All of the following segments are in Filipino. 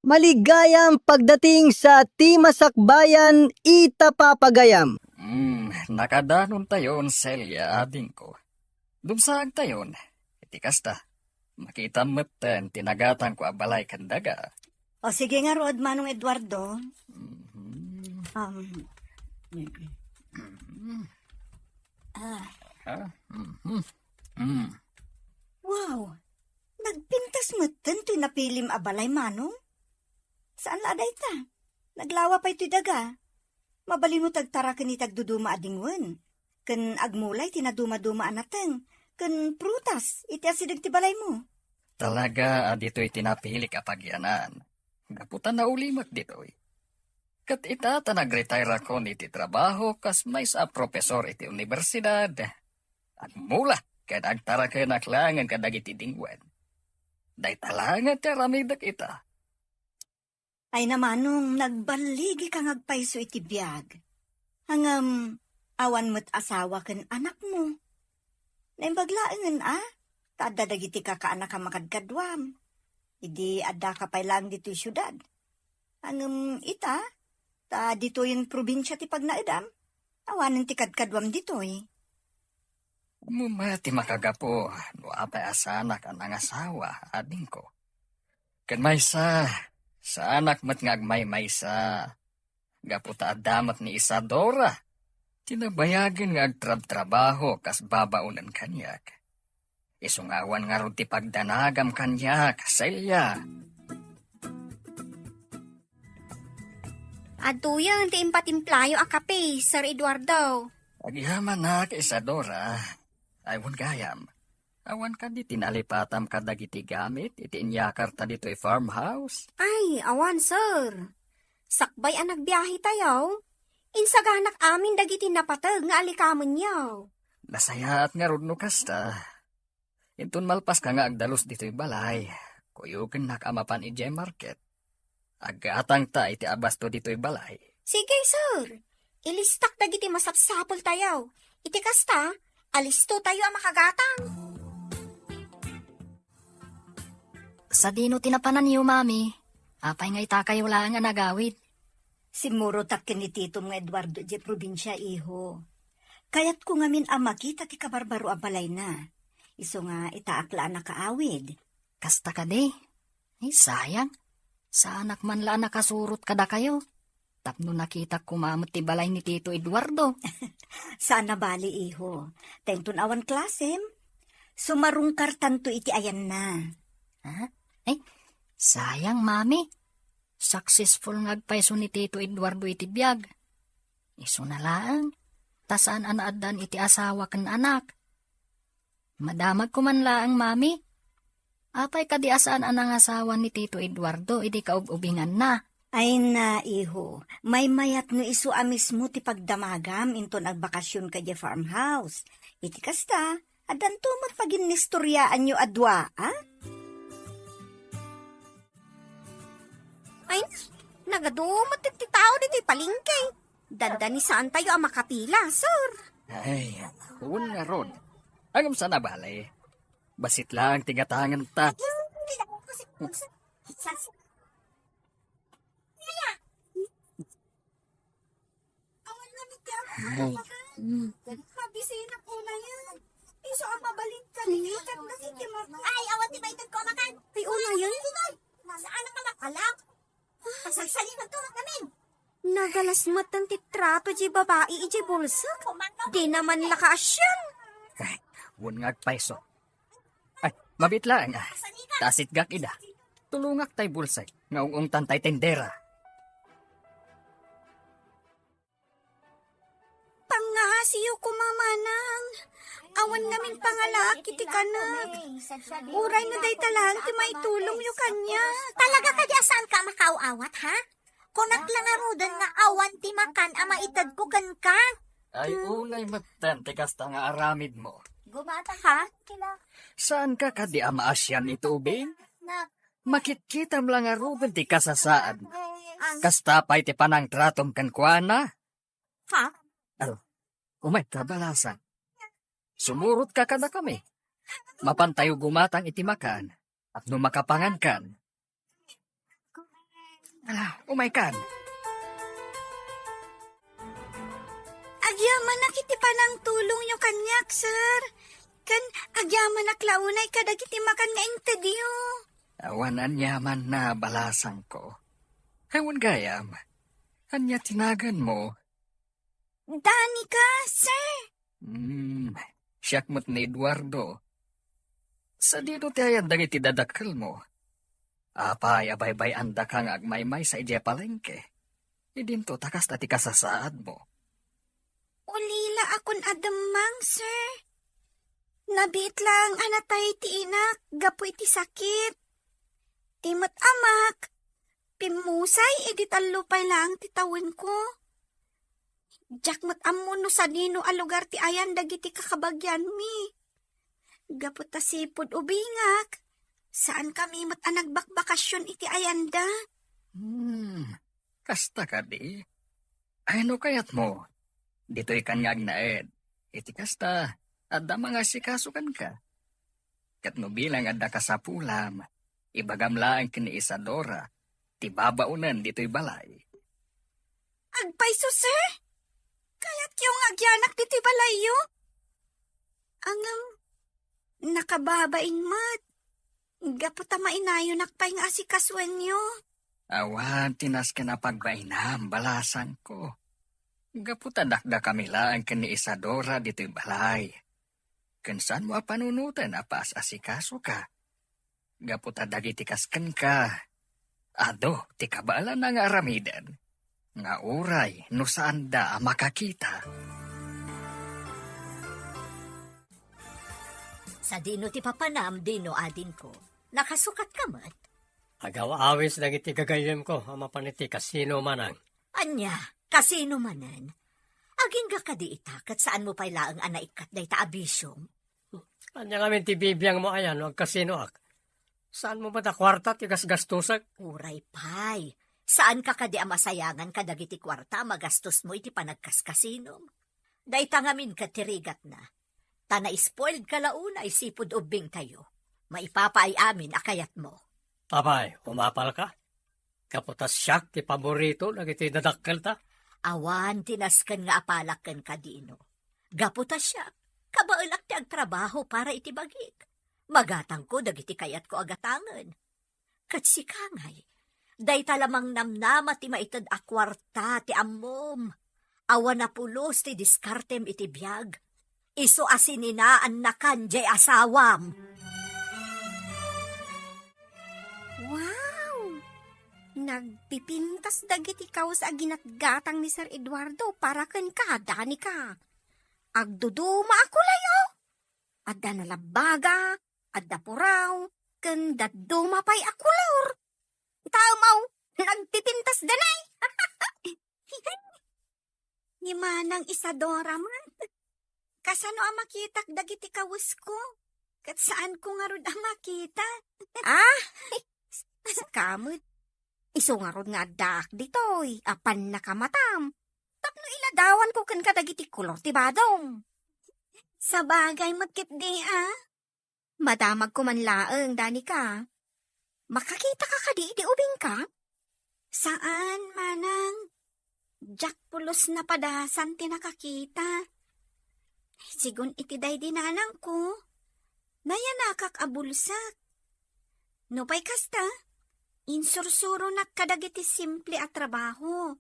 Maligayang pagdating sa Timasakbayan, Itapapagayam. Nakadanon tayon, Celia, ading ko. Dumsaag tayon. Iti kasta. Makita mo't tinagatan ko abalay kandaga. O sige nga, Rod, Manong Eduardo. Wow, nagpintas mo ito'y napilim abalay, Manong. Saan laday ta? Naglawa pa ito'y daga. Mabali mo tagtara kani tagduduma adingwen. Ken agmulay tinaduma-duma anateng. Ken prutas, iti asidag ti balay mo. Talaga, dito'y tinapilik apagyanan. Gaputan na ulimak dito'y. Kat itata nag-retire ako ni ti trabaho kas may sa profesor iti universidad. At mula, kaya nagtara kayo naklangan kadag iti dingwen. Day talangan ti ramidak ita. Ay namanong nagbaligi kang agpaiso iti biyag. Hangam, awan mo't asawa ken anak mo. Naimbaglaengan Tadadagiti ka kaanak ka makadkadwam. Idi adda ka pay lang dito syudad. Hangam ita, dito yung probinsya ti pagnaedam. Awanan ti kadkadwam ditoy. Mumati makagapo, no apay asana ka ng asawa, ading ko. Kan may sa anak mat ngagmay may sa. Gaputa adamat ni Isadora. Tinabayagin nga agtrab-trabaho kas babaunan kanyak. Isungawan nga ron ti pagdanagam kanyak, Celia. Aduyang ti impatimplayo a kape, Sir Eduardo. Agyaman na kay Isadora. Aywon gayam. Awan ka di tinalipatam ka dagiti gamit, iti inyakar ta dito'y farmhouse. Ay, awan, sir. Sakbay ang nagbiyahe tayo. Insaganak amin dagiti napatag nga alikamon yaw. Nasayaat nga ron no kasta. Intun malpas ka nga agdalos dito'y balay. Kuyugan nakamapan ije market. Agatang ta iti abasto dito'y balay. Sige, sir. Ilistak dagiti masapsapol tayo. Iti kasta, alisto tayo ang makagatang. Sa dino tinapanan niyo, mami. Apay nga ita kayo lang nga nagawid. Simuro tak kinitito mga Eduardo di probinsya iho. Kayat ko ngamin makita ti kabarbaro abalay na. Iso nga itaakla na kaawid. Kasta ka di. Ay, sayang. Sa anak man la nakasurot kada kayo. Tapno nakita kumamot ti balay ni Tito Eduardo. Sana bali iho. Tentun awan klasem. Sumarungkar tanto iti ayan na. Ha? Ay, sayang, mami. Successful ngagpaiso ni Tito Eduardo iti biyag. Iso na lang. Tasaan anaadan iti asawa ken anak. Madamag ko man laang, mami. Apay ka di asaan anang asawa ni Tito Eduardo, iti kaubingan na. Ay na iho, may mayat no iso amis mo ti pagdamagam inton agbakasyon ka di farmhouse. Iti kasta, adan tumat pagin nistoryaan nyo adwa, Ay, nagadumot ti tao dito palingkay. Dandani saan tayo ang makapila, sir? Ay, huwag nga ron. Agam sana balay. Basit lang tigatangan ta. Ay, Mabisina po na yan. Iso ang mabalik ka niya. Ay, awan ti ba itong kumakan? Ay, una yun. Saan ang nakakalak? Pasagsali na to namin. Nagalas matan ti trato di babae iji bulsa. Di naman lakaasyan. ay, huwag nga agpaiso. Ay, mabitlaan nga. Tasit gak ida. Tulungak tay bulsay. Ngaung tantay tendera. Pangasiyo ko mamanang. Awan namin pangalak iti kanag. Uray na day talang ti maitulong yu kanya. Talaga ka saan ka makauawat, ha? Kunak lang arudan nga awan ti makan ama itad ko kan ka. Ay, unay matan, tikasta nga aramid mo. Gumata ha? Saan ka di amaasyan ito, ubing? Makitkitam lang aruban ti kasasaan. Kastapay ti panang tratom kan kuana. Ha? Umay kabalasan. Sumurot ka kada kami. Mapantayo gumatang iti makan. At no makapangan kan. Umay kan. Agyaman na kiti pa ng tulong nyo kanyak, sir. Kan agyaman na klaunay kadagiti makan nga interview. Awanan yaman na balasang ko. Ewan gayam. Anya tinagan mo. Dani ka, sir. Siyak mo't ni Eduardo. Sa dito tayo dagiti dadakkel mo. Apay abay-bay anda kang agmaymay sa ije palengke. Idinto takas tati kasasaad mo. Ulila akon adamang, sir. Nabit lang anatay ti inak, gapu iti sakit. Timot amak, pimusay edi talupay lang titawin ko. Jakmat ammo no sa dino a lugar ti ayan dagiti kakabagyan mi. Gapu ta sipod ubingak, saan kami mat nagbakbakasyon iti ayanda? Kasta ka di. Ano kayat mo? Dito'y kanyag na ed. Iti kasta, adda mga sikasukan ka. Kat no bilang adda ka sa pulam, ibagamlaan kini Isadora, ti babaunan dito'y balay. Agpayso, sir? Kaya't yung agyanak diti balayo? Angam, nakababaing mat. Gapu ta mainayo nakpay nga asikaswan nyo. Awan, tinas ka na pagbainam, balasan ko. Gaputa dakda kami lang kini Isadora dito'y balay. Kansan mo panunutan apas asikaso ka. Gaputa dagiti kasken ka. Ado, ti kabala na nga aramidan. Nga uray, no saan da makakita. Sa dino ti papanam, dino adin ko. Nakasukat ka mat. Agaw awis dagiti gagayem ko, ama paniti kasino manang. Anya, kasino manan. Aging ga kadi itakat saan mo pay laang anaikat day ta abisyong. Anya ngamin ti bibiyang mo ayan, wag kasino ak. Saan mo ba ta kwarta ti gasgastusak? Uray pay. Saan ka kadi amasayangan kadagiti kwarta magastos mo iti panagkaskasinom. Day tangamin ka tirigat na. Ta na-spoiled ka launa isipod ubing tayo. Maipapaay amin akayat mo. Abay, umapal ka. Kaputas siyak ti paborito, nagiti dadakkel ta. Awan tinasken nga apalaken kadino. Gaputa siya, kabaelak ti agtrabaho para iti bagik. Magatang ko dagiti kayat ko agatangen. Kat si Kangay, day talamang namnama ti maitad akwarta ti ammom. Awan na pulos ti diskartem iti biyag. Iso asininaan na kanjay asawam. Wow! Nagpipintas dagiti ikaw sa ginatgatang ni Sir Eduardo para ken ka, Dani ka. Agduduma ako layo. Adda nalabaga, adda puraw, ken daduma pay akulor. Tamaw, nagpipintas danay. Ni manang Isadora man. Kasano ang makitak dagiti kawis ko? Kat saan ko nga rod ang makita? Kamot. Iso nga rod nga dak ditoy. Apan nakamatam. Tapno iladawan ko kan kadagiti kulor ti badong. Sa bagay matkit di Madamag ko man laeng, Dani ka. Makakita ka kadi di ubing ka? Saan, manang? Jack pulos na padasan ti nakakita. Sigun iti day dinanang ko. Naya nakakabulsak. No pa'y kasta, insursuro nakadagiti simple at trabaho.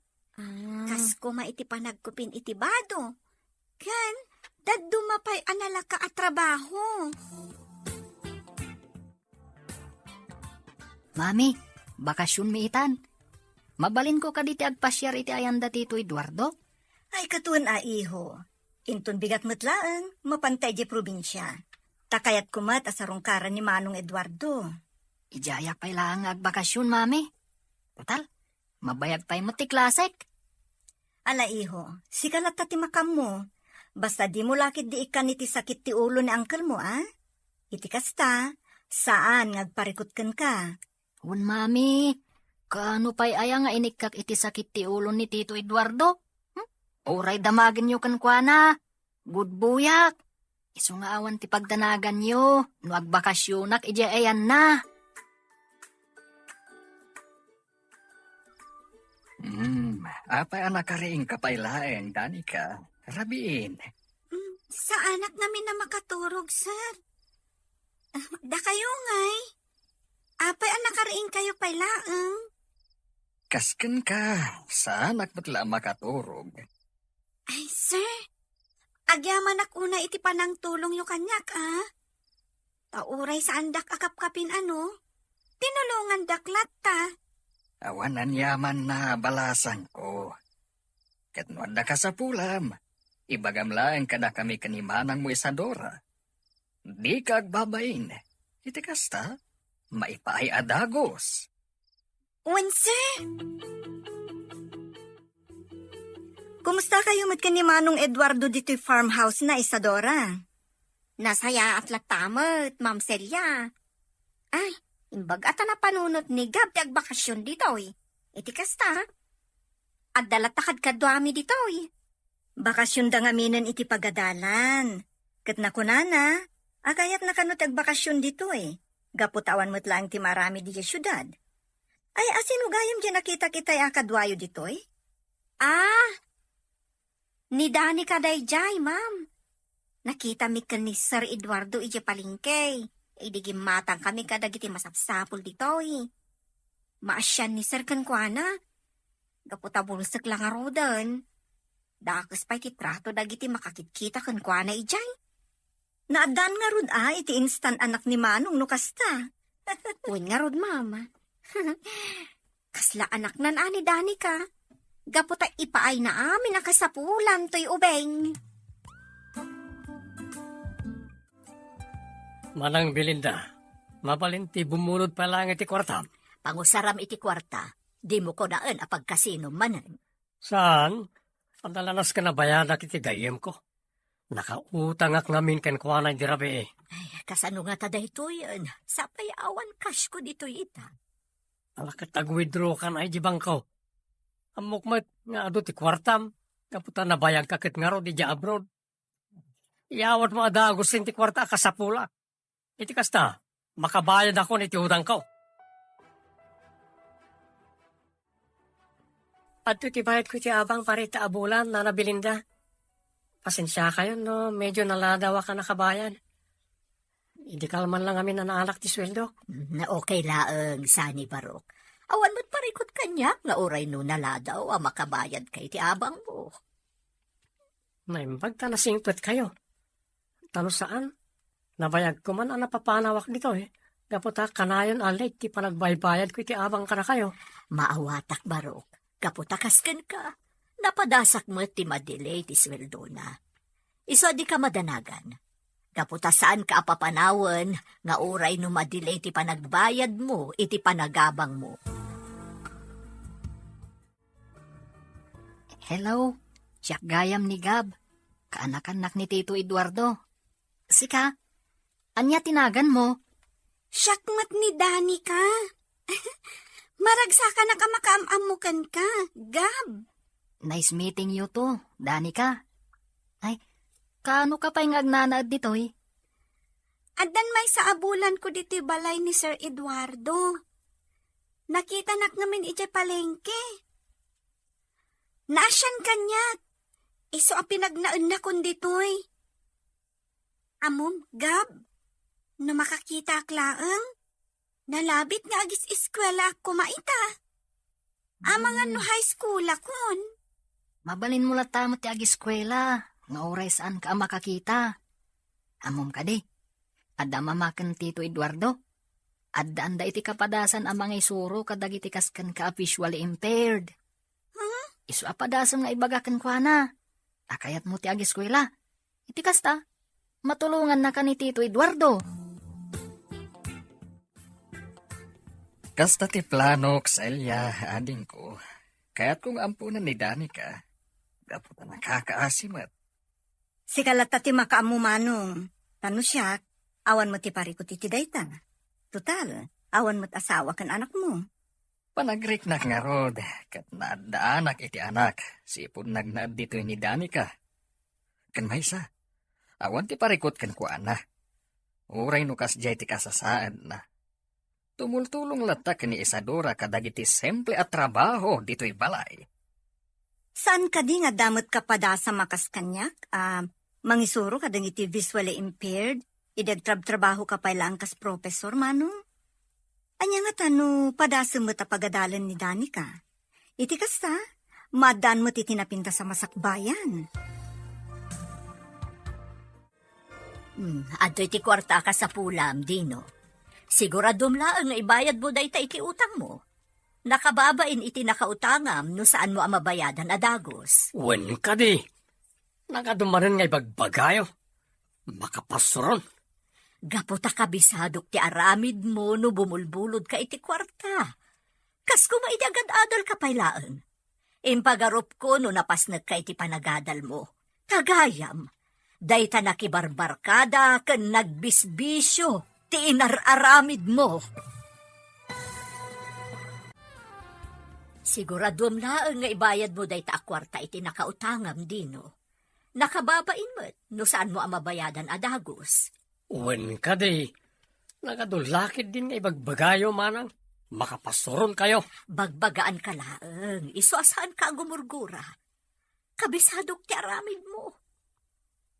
Kas ko maiti panagkupin iti bado. Kan, dadumapay analaka at trabaho. Mami, bakasyon mi itan. Mabalin ko kaditi agpasyar iti ayanda tito Eduardo. Ay katuan iho. Inton bigat matlaan, mapantay di probinsya. Takayat kumat asarungkaran ni Manong Eduardo. Ijayak pa'y lang agbakasyon, mami. Total, mabayag pa'y matiklasek. Ala iho, sikalat ta ti makam mo. Basta di mo lakit di ikan iti sakit ti ulo ni angkel mo, Iti kasta, saan ngagparikot ken ka? Un, mami, kaano pa'y aya nga inikak iti sakit ti ulo ni Tito Eduardo? Uray damagin nyo kan kwa na. Good buyak. Iso nga awan ti pagdanagan nyo. No agbakasyonak, ija ayan na. Apay anak kariing kapailaeng, Danica. Rabiin. Sa anak namin na makaturog, sir. Da kayo ngay. Apay ang nakariing kayo pailaang. Kasken ka, sa anak matla makaturog. Ay, sir. Agyaman una iti panang tulong yung kanyak, Tauray sa andak akap-kapin tinulungan daklat ta. Awanan yaman na balasan ko. Katnuan da ka sa pulam. Ibagam lang kada kami kanimanang mo Isadora. Di ka agbabain. Iti kasta, maipaay adagos. Wen, sir. Kumusta kayo mat ni Manong Eduardo dito'y farmhouse na, Isadora? Nasaya at latamat, Ma'am Celia. Ay, imbag ata na panunot ni Gab ti agbakasyon ditoy. Iti kasta. At dalatakad kadwami ditoy. Bakasyon da nga minan iti pagadalan. Kat nakunana, agayat na kanot agbakasyon dito Gaputawan mo't lang ti marami di syudad. Ay, asino gayam di nakita kita'y akadwayo ditoy? Ni Dani kaday jay, ma'am. Nakita mi ka ni Sir Eduardo ije palingkay. Idigim matang kami kadagiti masapsapol ditoy. Maasyan ni Sir Kankwana. Gaputa bulsak lang arodan. Dakas pa'y titrato dagiti makakitkita Kankwana ijay. Naadan nga rod iti instant anak ni Manong no kasta. Uwin nga rod, ma'am. Kasla anak nan ani Dani ka. Gaputa ipaay na amin ang kasapulan to'y ubeng. Manang Belinda, mabalinti bumunod pa lang iti kwartam. Pangusaram iti kwarta, di mo ko daan apag kasino manan. Saan? Ang dalanas ka na bayadak iti gayem ko. Nakautang ak namin ken kuanay di rabi Ay, kasano nga tada ito yan? Sapay awan cash ko dito ita. Alakit ag-withdraw ka na ijibang ko. Amok nga ado ti kwartam. Kaputa na bayag kakit nga ro di ja abroad. Iawat mo adagos ti kwarta kasapula. Iti kasta, makabayad ako niti udang ko. At iti bayad ko ti abang parita abulan na Belinda. Pasensya kayo no, medyo naladawa ka nakabayad. Hindi kalman lang amin na naanak ti sweldo. Na okay laang, Sani Barok. Awan mo't parikot kanya, nga oray no naladaw ang makabayad kay ti abang mo. Naimbag ta nasingtwet kayo. Tano saan? Nabayag ko man ang napapanawak dito Gaputa kanayon alit ti panagbaybayad ko iti abang ka na kayo. Maawatak Barok, kaputakas ka. Napadasak mo ti madelay ti sweldo na. Iso di ka madanagan. Kaputa saan ka apapanawan nga oray no madelay ti panagbayad mo iti panagabang mo. Hello, Jack Gayam ni Gab. Kaanak-anak ni Tito Eduardo. Sika, anya tinagan mo? Syakmat ni Dani ka. Maragsa ka na ka makaamamukan ka, Gab. Nice meeting you too, Danica. Ay, kaano ka pa'y ngagnanaad ditoy? Adan may sa abulan ko diti balay ni Sir Eduardo. Nakita nak namin ije palengke. Naasyan kanya. Iso ang pinagnaan na kon ditoy. Amom, Gab, no makakita klaang, nalabit nga agis eskwela ako maita. Amangan no high school akon. Mabalin mo lata mo ti agiskwela, nga oray saan ka makakita. Amom ka di, adda mamakan Tito Eduardo. Adda anda iti kapadasan ang mga isuro kadag iti kaskan ka visually impaired. Isu apadasan nga ibagakan kwa na. Akayat mo ti agiskwela. Iti kasta, matulungan na ka ni Tito Eduardo. Kasta ti plano, Celia, ading ko. Kaya't kung ampunan ni Danica, gaputa nakakaasimat. Si kalata ti makaamu Manong. Tano siya, awan mo ti parikot iti dayta. Total, awan mo't asawa kan anak mo. Panagrik na nga rod, kat naadaanak iti anak, sipon nagnaad dito ni Danica. Kan maysa, awan ti parikot kan kuana. Uray no kas jay ti kasasaan na. Tumultulong latak ni Isadora kadagiti simple at trabaho dito'y balay. Saan ka di nga damot ka pada sa makas kanyak? Mangisuro ka iti visually impaired? Idagtrab-trabaho ka pa ilang kas professor, manong? Anya nga tano, padasa mo tapagadalan ni Danica. Iti kasta, madan mo titinapinta sa masakbayan. Adto iti kwarta ka sa pulam, Dino. Siguradom laang nga ibayad mo day iti utang mo. Nakababain iti nakautangam no saan mo ang mabayadan adagos. Wen ka di. Nagadumanan nga ibagbagayo. Makapasuron. Gaputa kabisadok ti aramid mo no bumulbulod ka iti kwarta. Kas kumaidagad adal ka pailaan. Impagarop ko no napasnag ka iti panagadal mo. Tagayam. Dayta nakibarbarkada ken nagbisbisyo ti inararamid mo. Siguradom laang nga ibayad mo dayta akwarta iti nakautangam, Dino. Nakababain mo't no saan mo ang mabayadan adagos. Wen ka di. Nagadulakid din nga ibagbagayo manang. Makapasuron kayo. Bagbagaan ka laang, isuasahan ka gumurgura. Kabisadok ti aramid mo.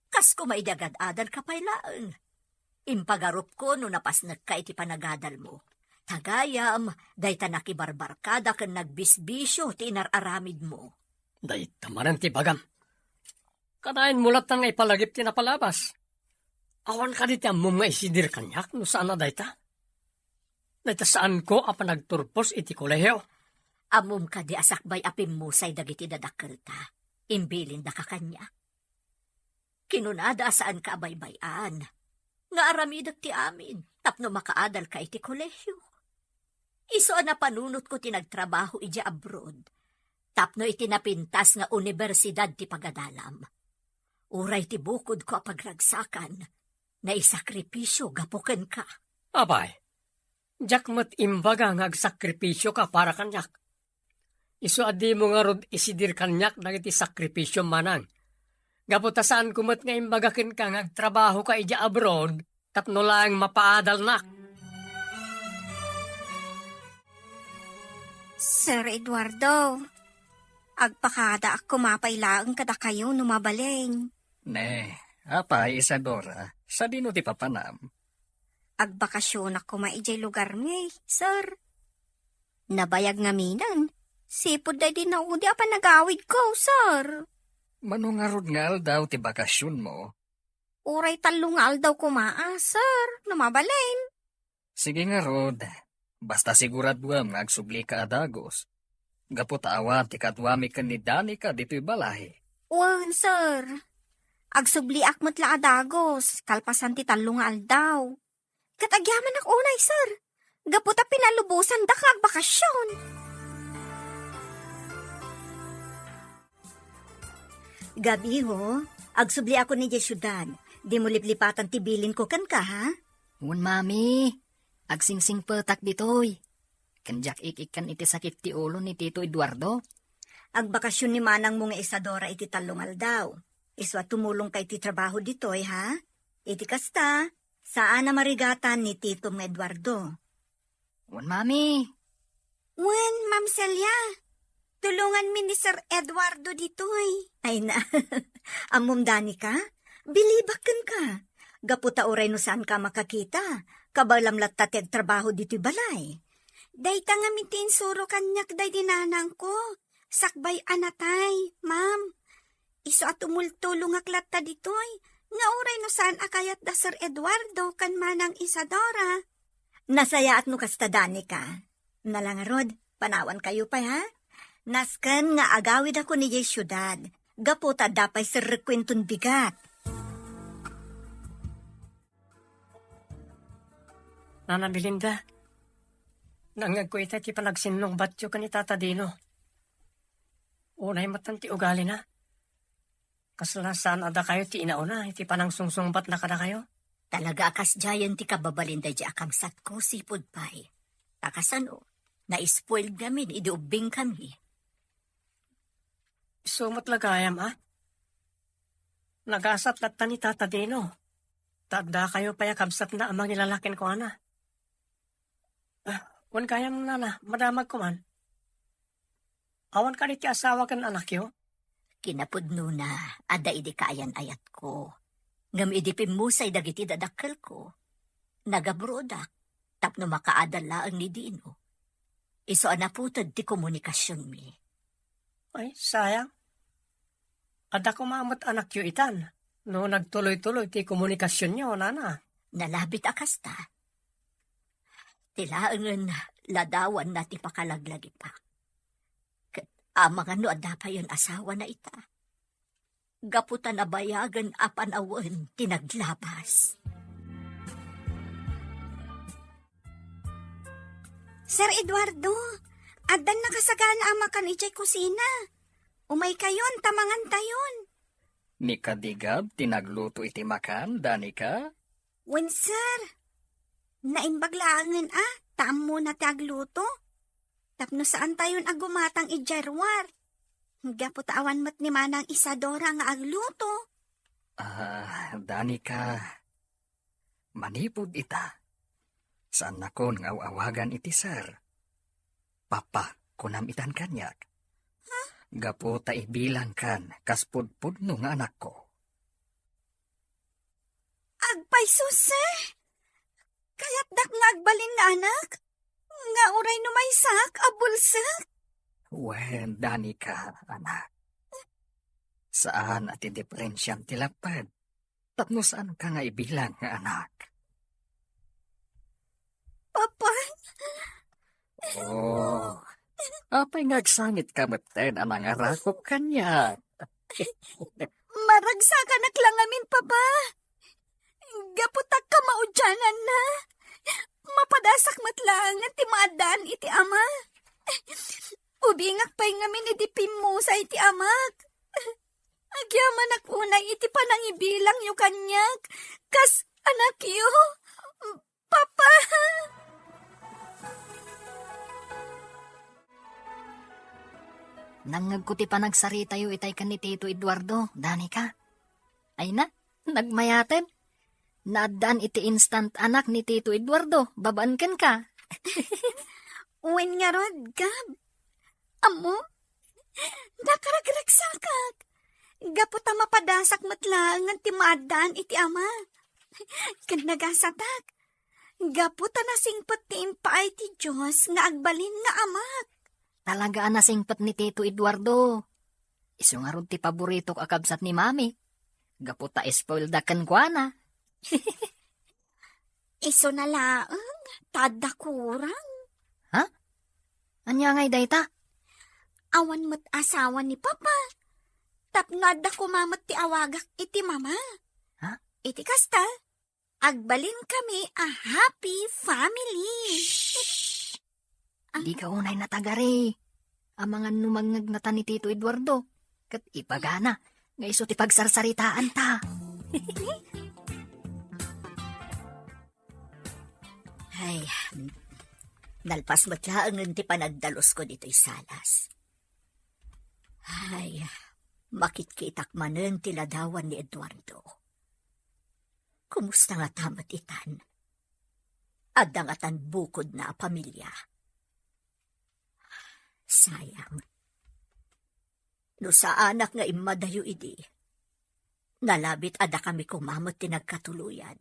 Kas kumaidagad-adal ka pailaan. Impagarop ko no napasnag ka iti panagadal mo. Tagayam, dayta nakibarbarkada ken nagbisbisyo ti inararamid mo. Day tamanan ti bagam. Kadain mulat nga ipalagip ti napalabas. Awan ka di ti amom nga isidir kanyak no saan na dayta. Dayta saan ko apa nagturpos iti kolehiyo. Amom ka di asakbay apim musay dagiti dadakelta. Imbilin da ka kanya. Kinunada saan ka abaybayan. Nga aramidak ti amin, tapno makaadal ka iti kolehyo. Iso na panunot ko tinagtrabaho iti abroad. Tapno iti napintas nga universidad ti pagadalam. Uray ti bukod ko apagragsakan, na isakripisyo gapuken ka. Abay, jak mat imbaga nga agsakripisyo ka para kanyak. Iso adi mo nga rod isidir kanyak dagiti sakripisyo manang. Gaputasaan kumot nga imbagakin ka nga trabaho ka ija abroad, tapno lang mapaadal na. Sir Eduardo, agpakada ako mapailaang kada kayo numabaleng. Ne, apay Isadora, sa dino ti papanam. Agbakasyon ako maijay lugar ngay, sir. Nabayag nga minang, sipod day din na udi apa nagawid ko, sir. Manungarod nga daw ti bakasyon mo. Uray talungal daw kumaa, sir, numabaleng. Sige nga rod, basta siguraduam nga agsubli ka adagos. Gapot awa ti katwami ka ni Danica dito'y balahi. Wan, sir. Agsubli akmat la adagos, kalpasan ti talungal daw. Katagyaman ak unay, sir. Gaputa pinalubusan da kag bakasyon. Gabi ho, agsubli ako ni Jesyudad. Di mo liplipatan tibilin ko kan ka, ha? Ngun mami, agsingsing petak ditoy. Kanjak ikikan iti sakit ti ulo ni Tito Eduardo. Agbakasyon ni manang mo nga Isadora iti talungal daw. Iswa tumulong kay ti trabaho ditoy, ha? Iti kasta, saan na marigatan ni Tito Eduardo? Ngun mami, Wen, Ma'am Celia. Tulungan mi ni Sir Eduardo ditoy. Ay na, amom Danica, bilibakan ka. Gaputa oray no saan ka makakita, kabalamlat tateg trabaho dito'y balay. Dayta nga mitin suro kanyak day dinanang ko. Sakbay anatay, ma'am. Iso at umultulong aklatta ditoy. Nga oray no saan akayat da Sir Eduardo kan manang Isadora. Nasaya at no kasta Danica. Nalangarod, panawan kayo pa, ha? Naskan nga agawid ako ni Jesyudad. Gaputa dapay sa rekwentong bigat. Nana Belinda, nangag ko ita ti panagsinong batyo ka ni Tata Dino. Unay matan ti ugali na. Kasalasan ada kayo ti inauna, iti panangsungsungbat na kada kayo. Talaga akas jayan ti kababalinda di akamsat ko sipod pay. Takasano, na-spoiled namin, idiubing kami. Sumat lagayam, ha? Nagasat latta ni Tata Dino. Tagda kayo paya kabsat na amang ilalakin ko, ana. Kung kaya mo na madamag ko man. Awan ka iti asawa kan anak yo. Kinapudno na, ada idi kayan ayat ko. Ngam idipim mo say dagiti dadakkel ko. Nagabrodak, tapno makaadala ang ni Dino. Iso anaputod ti komunikasyon mi. Ay, sayang. Ada ko maamot anak yo itan. No nagtuloy-tuloy ti komunikasyon nyo, nana. Nalabit akasta. Tilaangan ladawan na ti pakalaglagi pa. Amang ano ada pa yun asawa na ita. Gaputan na bayagan apanawan tinaglabas. Sir Eduardo, adan nakasagana ang makan ijay kusina. Umay kayon, tamangan tayon. Ni kadigab, tinagluto iti makan, dani ka? Wen sir, naimbaglaangan tamo na tagluto. Tapno saan tayon agumatang ijarwar. Gaputawan mat ni Manang Isadora nga agluto. Dani ka. Manipod ita. Saan na kon nga awagan iti sir? Papa, kunam itan kanyak. Gapo ta ibilang kan, kaspudpudno nga anak ko. Agpay sir. Kaya't dak nga agbalin nga anak. Nga uray numaysak, abulsak. Wen, dani ka, anak. Saan at indiferensyang tilapad? Tapno saan ka nga ibilang nga anak? Papa, Oh, apay ngagsangit ka maten anang arakop kanya. maragsakan naklangamin papa. Gaputak ka maudyanan na. Mapadasak matlang at timadan iti ama. Ubingak pa'y ngamin idipim mo sa iti amak. Agyaman akunay iti panangibilang yu kanyak. Kas anak yu. Papa. Nangag ko ti panagsarita yu itay kan ni Tito Eduardo, dani ka. Ay na, nagmayaten. Naadaan iti instant anak ni Tito Eduardo, babaan ken ka. Uwin nga rod, Gab. Amo, nakaragragsakak. Gaputa mapadasak matlang ang timadan iti ama. Kan nagasatak. Gaputa nasingpot ti impaay ti Diyos nga agbalin nga amak. Talaga nasingpet ni Tito Eduardo. Isu nga rod ti paborito ko akabsat ni Mami. Gaputa spoiled aken kwa na. Iso na laang, tada kurang. Anya ngay dayta? Awan mo't asawa ni Papa. Tapnada kumamat ti awagak iti mama. Ha? Iti kasta, agbalin kami a happy family. Di ka unay natagari. Ang mga numangag na ta ni Tito Eduardo. Kat ipagana, nga iso ti pagsarsaritaan ta. Ay, nalpas matlaangan ti panagdalos ko dito'y salas. Ay, makitkitak manen ti ladawan ni Eduardo. Kumusta nga tamat itan? Adangatan bukod na pamilya. Sayang. No sa anak nga imadayo idi, nalabit ada kami kumamot ti nagkatuluyan.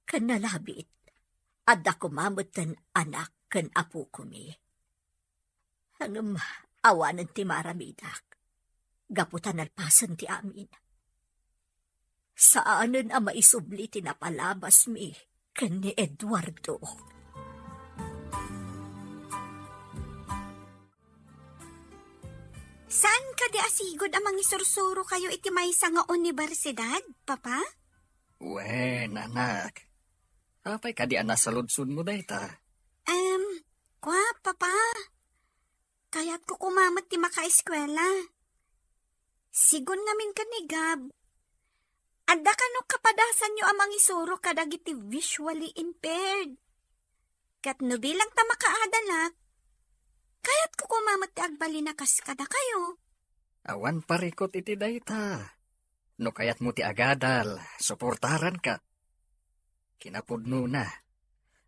Kanalabit, ada kumamot ten anak ken apo kumi. Hangam awanan ti maramidak, gaputan alpasan ti amin. Saanan ang maisubli ti napalabas mi ken ni Eduardo. Saan ka di asigod amang isursuro kayo iti maysa nga universidad, Papa? Wen, anak. Apay ka di nasaludsud mo dayta. Kwa, Papa. Kaya't ko kumamat ti makaeskwela. Sigon ngamin ka ni Gab. Adda ka no kapadasan nyo amang isuro kadagiti visually impaired. Kat no bilang ta makaadanak, kaya't ko kumamat ti agbalinakas kada kayo. Awan parikot iti dayta. No kayat mo ti agadal, suportaran ka. Kinapudno na.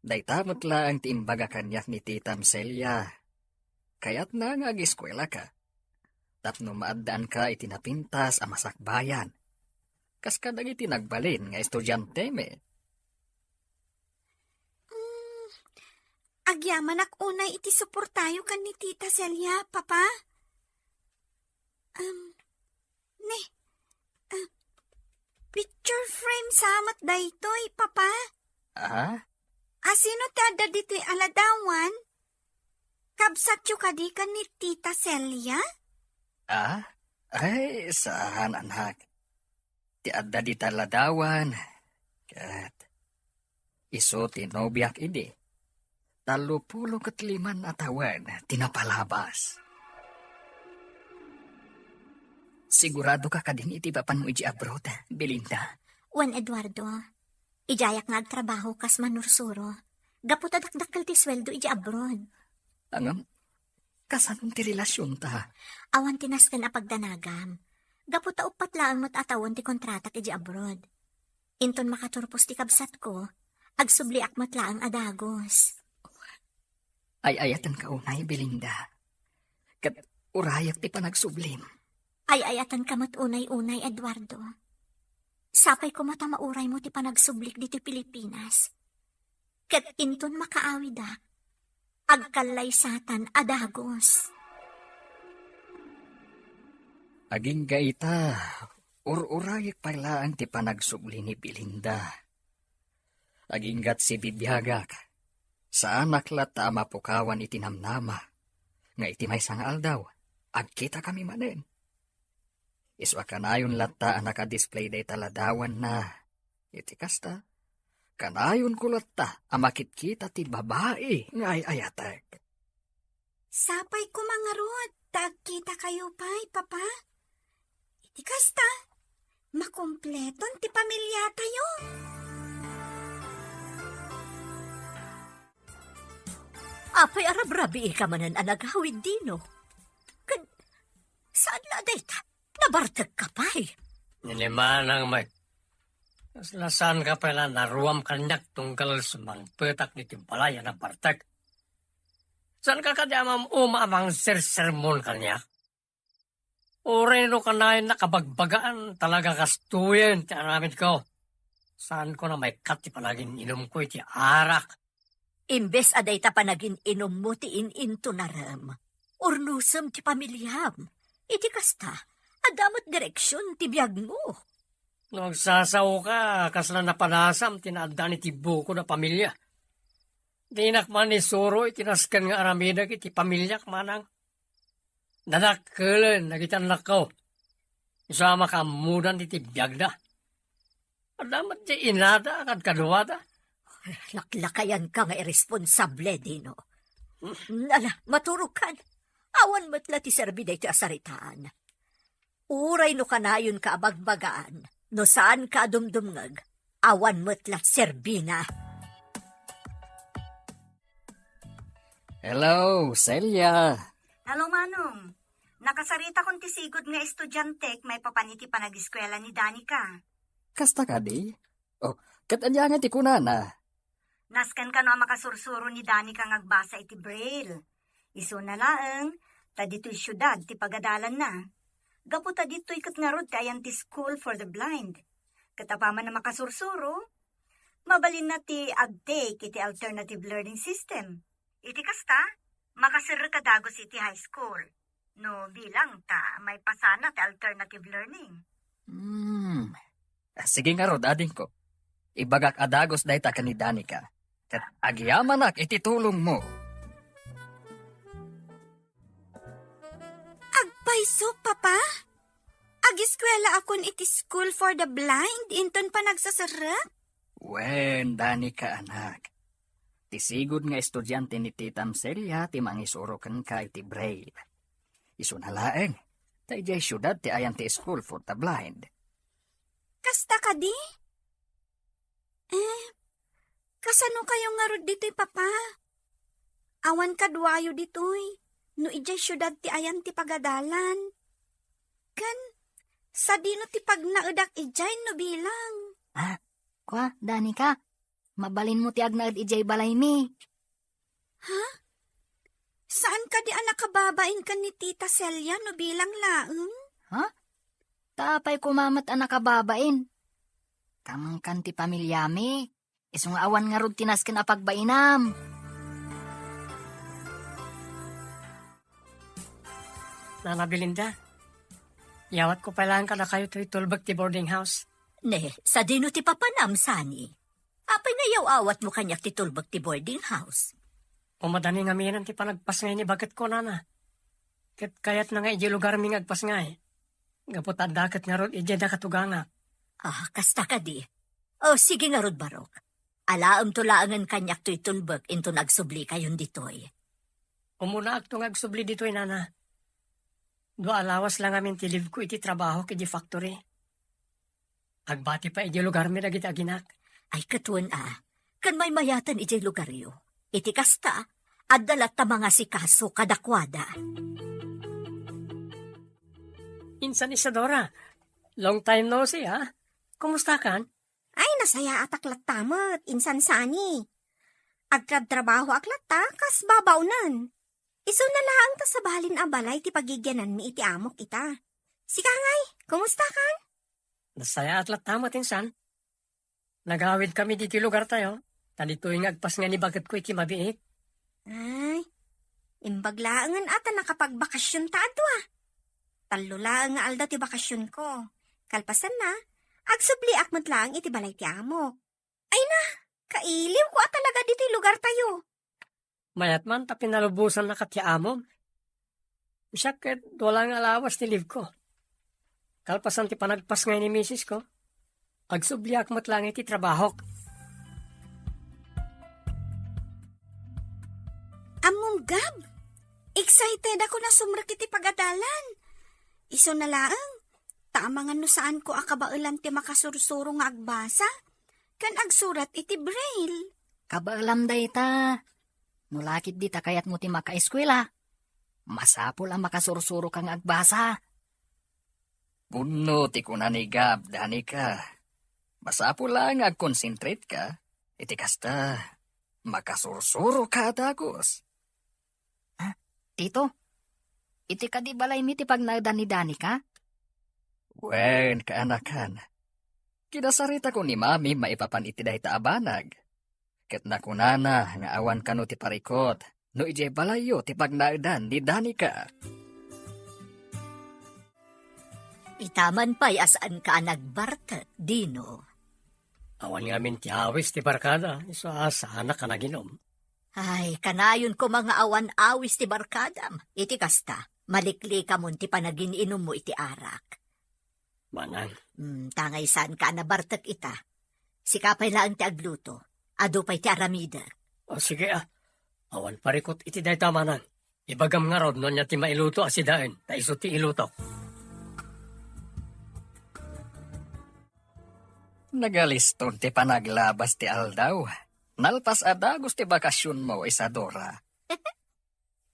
Daytamot lang ti imbaga kanyak ni Tita Celia. Kaya't na nga eskwela ka. Tapno maadaan ka itinapintas a masakbayan. Kas ka iti nagbalin nga estudyante me. Agyaman ak unay iti suportayo kan ni Tita Celia, Papa. Picture frame samat daytoy, Papa. Ah? Asino ti adda dito'y aladawan? Kabsat yu kadikan ni Tita Celia? Ah? Ay, saan anak? Ti adda di taladawan. Kat, iso tinobyak idi. 35 na taon tinapalabas. Sigurado ka kadin iti papan mo iti abroad, Belinda. Juan Eduardo, ijayak nga agtrabaho kas manursuro. Gaputa dakdakkel ti sweldo iti abroad. Angam, kasanong ti relasyon ta? Awan tinasken a pagdanagam. Gaputa upat lang mo't atawon ti kontratak iti abroad. Inton makaturpos ti kabsat ko, agsubli akmat laang adagos. Ay ayatan ka unay, Belinda. Kat urayak ti panagsublim. Ay ayatan kamat unay-unay, Eduardo. Sapay ko mata mauray mo ti panagsublik dito Pilipinas. Kat inton makaawi da, agkalay satan adagos. Aging gaita, urayak pailaan ti panagsubli ni Belinda. Aging gat si bibiyagak. Sa anak lata mapukawan iti namnama. Nga iti may sangal daw, agkita kami manen. Iswa kanayon lata ang nakadisplay day taladawan na. Iti kasta, kanayon ko lata amakit kita ti babae nga ay ayatag. Sapay ko mga rod, tagkita kayo pa'y, Papa. Iti kasta, makumpleton ti pamilya tayo. Apay arabrabi ka manan anagawid dino. Saan la dayta? Nabartag ka pa'y. Nilimanang may. Lasan ka pala naruam kanyak tunggal sumang petak ni Timpalaya na bartag. Saan ka kadyamam umamang sermon kanyak? Uray no kanayin nakabagbagaan talaga kastuyen ti aramid ko. Saan ko na may kat ti palaging inom ko iti arak. Imbes aday ta pa naging inom mo ti in-into naram. Urnusam ti pamilyam. Iti kasta, adamot direksyon ti biyag mo. Nagsasaw ka, kasla napanasam, tinaadaan iti buko na pamilya. Dinak man ni Suro, itinaskan nga aramidag iti pamilyak manang. Nanakkelan, nagitanak ko. Isama ka mudan iti biyag na. Adamat ti inada, kad kaduwada. Laklakayan ka nga irresponsable, Dino. Ala, maturukan. Awan matla ti serbi day ti asaritaan. Uray no kanayon ka abagbagaan. No saan ka dumdumngag. Awan matla serbi na. Hello, Celia. Hello, Manong. Nakasarita kong tisigod nga estudyante may papaniti panag-eskwela ni Danica. Kasta ka di? Oh, katanya nga ti kunana. Naskan ka no makasursuro ni Danica ngagbasa iti braille. Iso na laeng, ta dito'y syudad ti pagadalan na. Gaputa dito'y katngarod kayan ti school for the blind. Katapaman na makasursuro, mabalin na ti agtake iti alternative learning system. Iti kasta, makasir ka dagos iti high school. No bilang ta, may pasana ti alternative learning. Sige nga rod, ading ko. Ibagak adagos day ta ni Danica. Kat agyamanak iti tulong mo. Agpaiso, Papa? Agiskwela akon iti school for the blind, inton pa nagsasarap? Wen, Danica anak. Tisigod nga estudyante ni Tita Celia ti mangisurokan ka iti braille. Isu na laeng, ta ijay syudad ti ayan ti school for the blind. Kasta ka di? Kasano kayo nga rod dito'y, Papa? Awan kadwayo dito'y, no ijay syudad ti ayan ti pagadalan. Kan, sa dino ti pagnaudak ijay no bilang. Kwa, Danica? Mabalin mo ti agnaad ijay balay mi. Saan ka di anak kababain ka ni Tita Celia no bilang laeng? Tapay kumamat anak kababain. Kamang kanti pamilyami. Isong awan nga rod tinaskin apagbainam. Nana Belinda, yawat ko pailangan ka na kayo to itulbag ti boarding house. Ne, sa dino ti papanam, Sani. Apay nga yaw awat mo kanyak ti tulbag ti boarding house. Umadani nga minan ti panagpas ngay ni bagat ko, Nana. Kayat na nga iji lugar mi ngagpas ngay. Gapot dakat nga rod iji da katuganga. Kasta ka di. Sige nga rod barok. Alaam to laangan kanyak to itulbag into nagsubli kayon ditoy. Umuna akto ngagsubli dito'y, Nana. Dua alawas lang amin ti live ko iti trabaho kiti factory. Agbati pa iji lugar mi dagiti aginak. Ay katuan kan may mayatan iti lugar yo. Iti kasta, at dalat ta mga sikaso kadakwada. Insan Isadora, long time no see, ha? Kumusta kan? Ay, nasaya at aklat tamat, insan Sani. Agkad trabaho aklat ta, kas babaunan. Iso na lang ta sa balin a balay ti pagigyanan mi iti amok ita. Sika ngay, kumusta kan? Nasaya atlat tamat, insan. Nagawid kami diti lugar tayo. Talito'y ngagpas nga ni bagat ko iti mabiik. Ay, imbaglaangan ata nakapagbakasyon ta adwa. Talulaang nga alda ti bakasyon ko. Kalpasan na, agsubli akmat lang iti balay ti amok. Ay na, kailiw ko at talaga diti lugar tayo. Mayat man, tapinalubusan na katyaamom. Misakit, wala nga alawas ni live ko. Kalpasan ti panagpas nga ni misis ko. Agsubli akmat lang iti trabaho. Among gab, excited ako na sumrak iti pagadalan. Iso na laang, tama nga no saan ko akabailan ti makasursuro nga agbasa, kan agsurat iti braille. Kabaalam day ta. Nulakit di ta kayat mo ti makaeskwela. Masapol ang makasursuro kang agbasa. Puno ti kunanigab, dani ka. Masapo lang ag-concentrate ka. Iti kasta, makasursuro ka dagos. Tito, iti ka di balay mi ti pag nagdani-dani ka? Wen, kaanakan. Kinasarita ko ni mami maipapan iti dahi ta abanag. Ket nakunana nga awan kano ti parikot. No ije balayo ti pagnagdan ni dani ka. Itaman pa'y asaan ka nagbartat, Dino. Awan nga min ti awis ti barkada. Iso asana ka naginom. Ay, kanayon ko mga awan awis ti barkadam. Iti kasta, malikli ka mo ti panagininom mo iti arak. Manang, Tangay saan ka nabartak ita. Sikapay lang ti agluto. Ado pa'y ti aramida. sige Awan parikot iti dahi tamanang. Ibagam nga rod no niya ti mailuto asidain. Ta iso ti iluto. Nagaliston ti panaglabas ti aldaw. Nalpas adagos ti bakasyon mo, Isadora.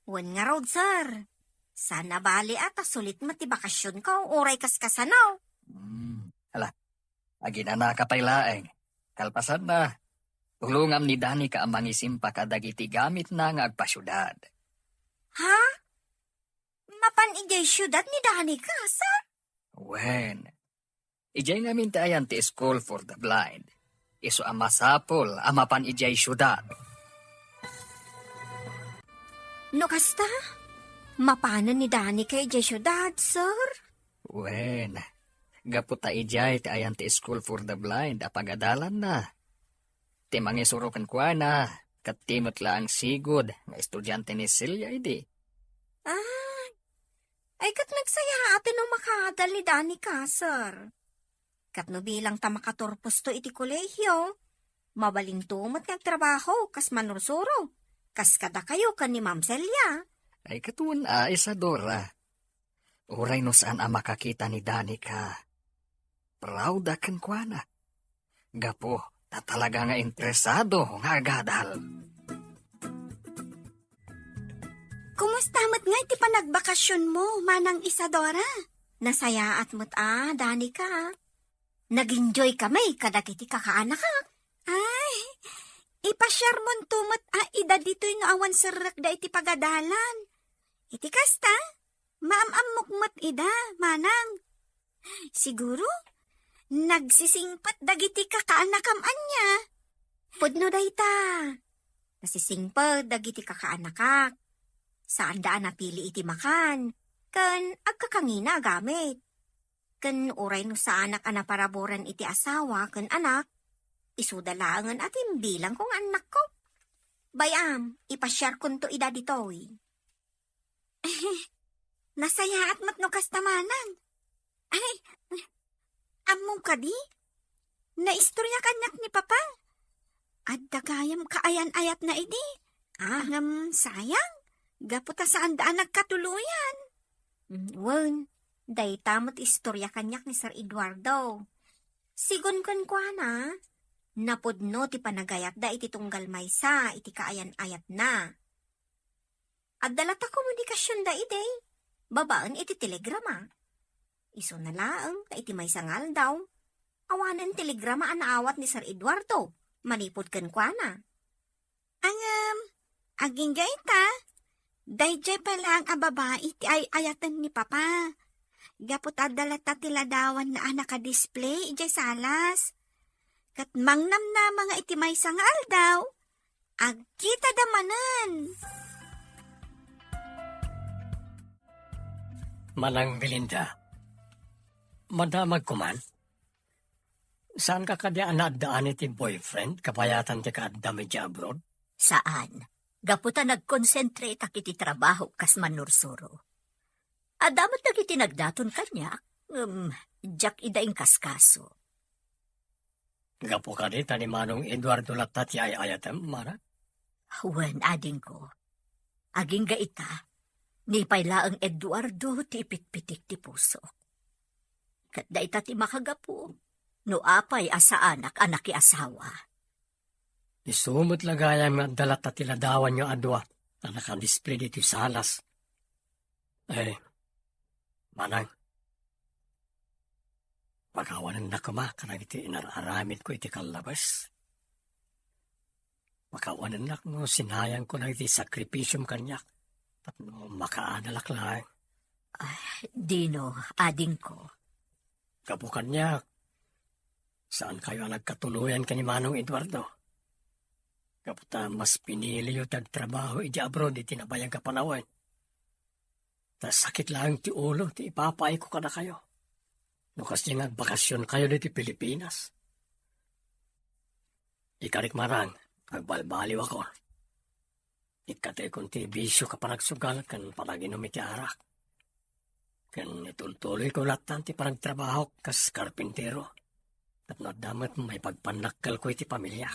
Wan nga road, sir. Sana bali ata sulit mo ti bakasyon ko, uray kaskasanaw. Aginana ka pa'y laeng. Kalpasan na. Tulungam ni Dani ka amang isimpa kadagiti gamit na nga agpasyudad. Ha? Mapan ijay syudad ni Dani ka, sir? Wen. Ijay ngamin tayan ti school for the blind. Iso amasapol, amapan ijay syudad. No kasta? Mapanan ni Dani kay ijay syudad, sir? Wen. Gaputa ijay ti ayan ti school for the blind apagadalan na. Ti mangisurukan kwa na, katimot lang sigod, nga estudyante ni Celia idi. Ay kat nagsaya atin no makadal ni Dani ka, sir. Kat no bilang ta makaturpos to iti kolehyo, mabaling tumot ng trabaho, kas manursuro, kas kada kayo kan ni Ma'am Celia. Ay katuan Isadora. Uray no saan makakita ni Dani ka. Proud akan kwa na. Gapo, talaga nga interesado nga gadal. Kumusta mat nga iti panagbakasyon mo, Manang Isadora? Nasaya at mo't Dani ka. Nag-enjoy kami kadagiti kakaanak ka. Ay, Ipasyar mon tumot ida dito'y no awan serak da iti pagadalan. Iti kasta, maamamukmat ida, manang. Siguro, nagsisingpat dagiti kakaanakam niya. Pudno dayta. Nasisingpat dagiti kakaanakak. Saan daan napili iti makan. Kan agkakangina gamit. Kan uray no sa anak anaparaboran iti asawa kan anak. Isudalangan at bilang kong anak ko. Bayam, ipasyar kun to ida ditoy. Nasaya at matno kastamanan. Ay, among kadi? Naistorya kanyak ni Papa. At dagayam kaayan-ayat na idi. Sayang. Gaputa saan daan nagkatuluyan. Wen, day tamot istorya kanyak ni Sir Eduardo. Sigun kun kwa na. Napudno ti panagayat da iti tunggal maysa, iti kaayan-ayat na. At dalata komunikasyon da iti, babaan iti telegrama. Iso na laang, ta iti maysa ngal daw. Awanan telegrama anaawat ni Sir Eduardo, manipod kan kwa na. Aging gayta, dayjay pala ang ababae iti ay ayatan ni Papa. Gapot adalata tiladawan na anaka-display ijay salas. Kat mangnam na mga itimay sangal daw, agkita damanan. Manang Belinda, madamag kuman. Saan ka kadi anadaan iti boyfriend, kapayatan ti kaadami di abroad? Saan? Gaputa nag-concentrate ak iti trabaho kas manursuro. Adamat nagiti nagdaton kanya, jak idaing kaskaso. Gapo ka di, ni Manong Eduardo Latati ay ayatem, Mara? Wen, ading ko. Aging gaita, ni paylaang Eduardo ti ipitpitik ti puso. Kat daita ti makagapu, no apay asa anak ki asawa. Isumot lagayang madalat at tiladawan nyo adwa na nakadisplay dito salas. Manang, pagkawanan na kuma, kanang iti inararamit ko iti kalabas. Pagkawanan na no, sinayang ko na iti sakripisyum kanyak. At no, makaanalak lang. Dino, ading ko. Kapo kanyak, saan kayo nagkatuluyan ka ni Manong Eduardo? Kaputa mas pinili yung tagtrabaho iti abroad iti nabayang kapanawan. Tas sakit lang ti ulo, ti ipapay ko kada kayo. No kasi nagbakasyon kayo dito Pilipinas. Ikarik marang, agbalbaliw ako. Ikatay kong ti bisyo ka panagsugal kan panaginom iti arak. Kan itultuloy ko latan ti panagtrabaho kas karpintero. At nadamat may pagpanakal ko iti pamilya.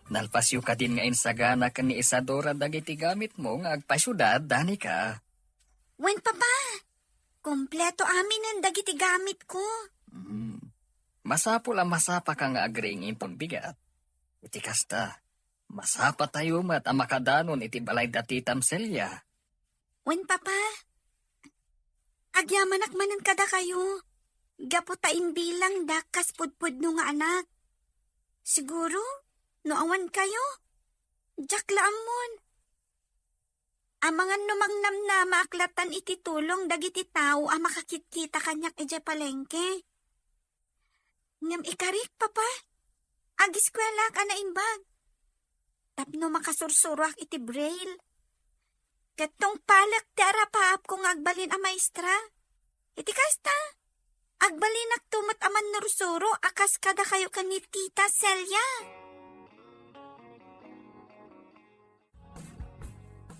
Nalpasyo ka din nga insagana ka ni Isadora dagiti gamit mo nga agpasyudad, dani ka. Wen, Papa, kompleto amin ang dagiti gamit ko. Masapul ang masapa ka nga agring impong bigat. Iti kasta, masapa tayo mat ang makadanon iti balay dati tamselya. Wen, Papa, agyamanak manan kada kayo. Gaputa imbilang dakas pudpud no nga anak. Siguro, no awan kayo, jakla amon. Amangan numangnam na maaklatan iti tulong dagiti tao ang makakitkita kanyak ije palengke. Ngam ikarik, Papa, agiskwela ka na imbag. Tapno makasursurak iti braille. Katong palak ti arapaap kong agbalin a maestra. Iti kasta, agbalin agtumat aman nursuro akas kada kayo kanit Tita Celia.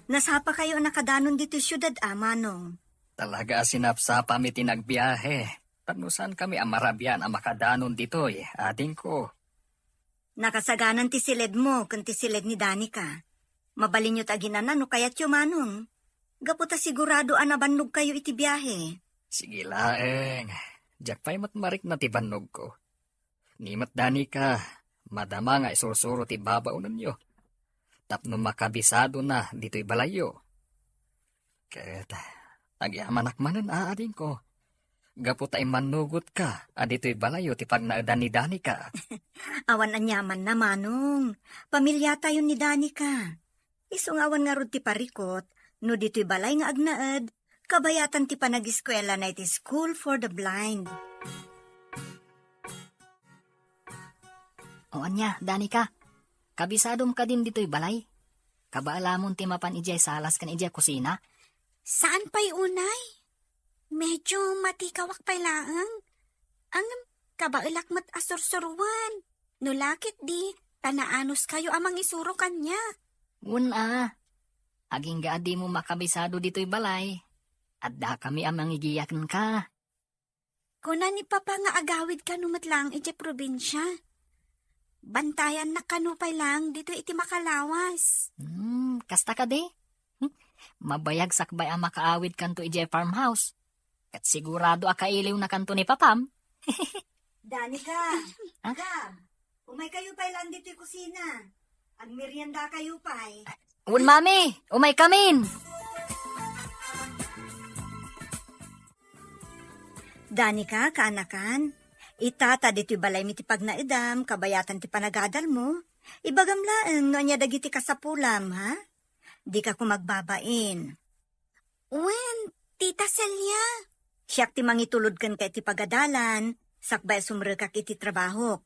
Nasapa kayo nakadanon dito syudad, Manong. Talaga sinapsapa mi tinagbiyahe. Tanusan kami ang marabyan ang makadanon ditoy, ading ko. Nakasaganan ti silid mo, kan ti silid ni Danica. Mabalin nyo taginanan no kayat yung Manong. Gaputa sigurado anabannog kayo iti biyahe. Sige laeng, jak pa'y matmarik na ti bannog ko. Nimat Danica, madama nga isursuro ti babaw ninyo. Tapno makabisado na dito'y balayo. Ket, agyamanak manan aading ko. Gaputa manugot ka, adito'y balayo ti pagnaadan ni Danica. Awan anyaman na, Manong. Pamilya tayo ni Danica. Isungawan nga rod ti parikot, no dito'y balay nga agnaed, kabayatan ti panag-eskwela na iti School for the Blind. O anya, Danica, kabisadom ka din dito'y balay. Kabaalamon ti mapan ijay salas kan ijay kusina. Saan pa'y unay? Medyo matikawak pa'y laang. Ang kabailak mat asursuruan. Nulakit di, tanaanos kayo amang isuro kanya. Una, aging gaadi mo makabisado dito'y balay. Adda kami amang igiyakan ka. Kuna ni Papa nga agawid ka numatlang iti probinsya. Bantayan na kanupay lang dito iti makalawas. Kasta ka di? Mabayag sakbay ang makaawid kanto ijay farmhouse. Kat sigurado akailiw na kanto ni Papam. Danica, Ah? Gab, umay kayo pa'y lang dito'y kusina. Ang merienda kayo pa'y. Un mami, umay kamin. Danica, kaanakan, itata dito'y balay mi ti pagnaidam, kabayatan ti panagadal mo. Ibagamlaan, no anya dagiti kasapulam, ha? Di ka kumagbabain. Wen, Tita Celia. Siyak ti mangitulod kan kay ti pagadalan, sakbay sumrekak iti trabaho.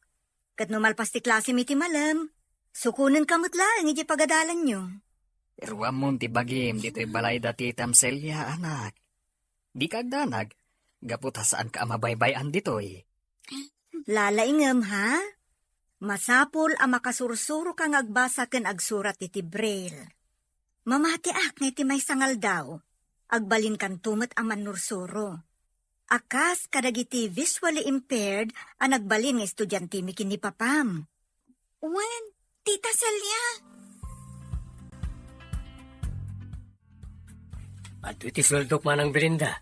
Kat numalpas ti klase mi ti malam, sukunan kamot lang iti pagadalan nyo. Irwam mo ti bagim dito'y balay dati Tamselya, anak. Di kagdanag, gaputa saan ka mabaybayan dito'y. Lalaingem, ha? Masapol ang makasursuro kang agbasa ken agsurat iti braille. Mamatiak nga iti may sangal daw, agbalin kan tumet ang manursuro. Akas kadagiti visually impaired ang nagbalin nga estudyante mi kini Papam. Wen, Tita Celia. At iti suldok man ang Belinda.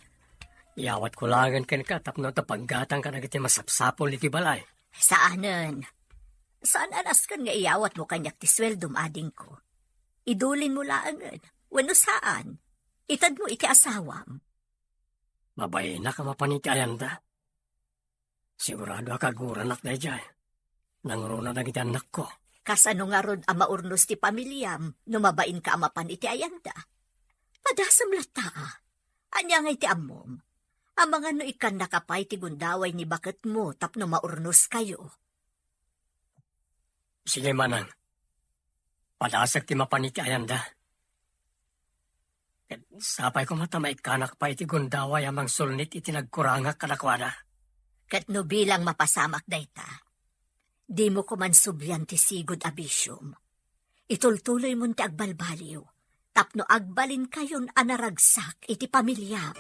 Iawat ko langan ken ka tapno ta paggatang ka nagiti masapsapol iti balay. Saanen? Saan anas kan nga iyawat mo kanyak ti sweldom ading ko? Idulin mo laangan. Wano saan? Itad mo iti asawam. Mabay na ka mapaniti ayanda. Sigurado akaguranak na ijay. Nangruna na iti anak ko. Kasano nga rod ang maurnos ti pamilyam, numabain ka amapan iti ayanda. Padasam lata. Anya nga iti amom. Ang mga no ikan nakapay ti gundaway ni baket mo tapno maurnos kayo. Sige manang. Padasag ti mapaniti ayanda. Ket sapay ko matamay kanak pa iti gundaway amang sulnit iti nagkurangak kadakwada. Ket no bilang mapasamak dayta. Di mo ko man subyan ti sigod abisyom. Itultuloy mo ti agbalbaliw. Tapno agbalin kayon anaragsak iti pamilya.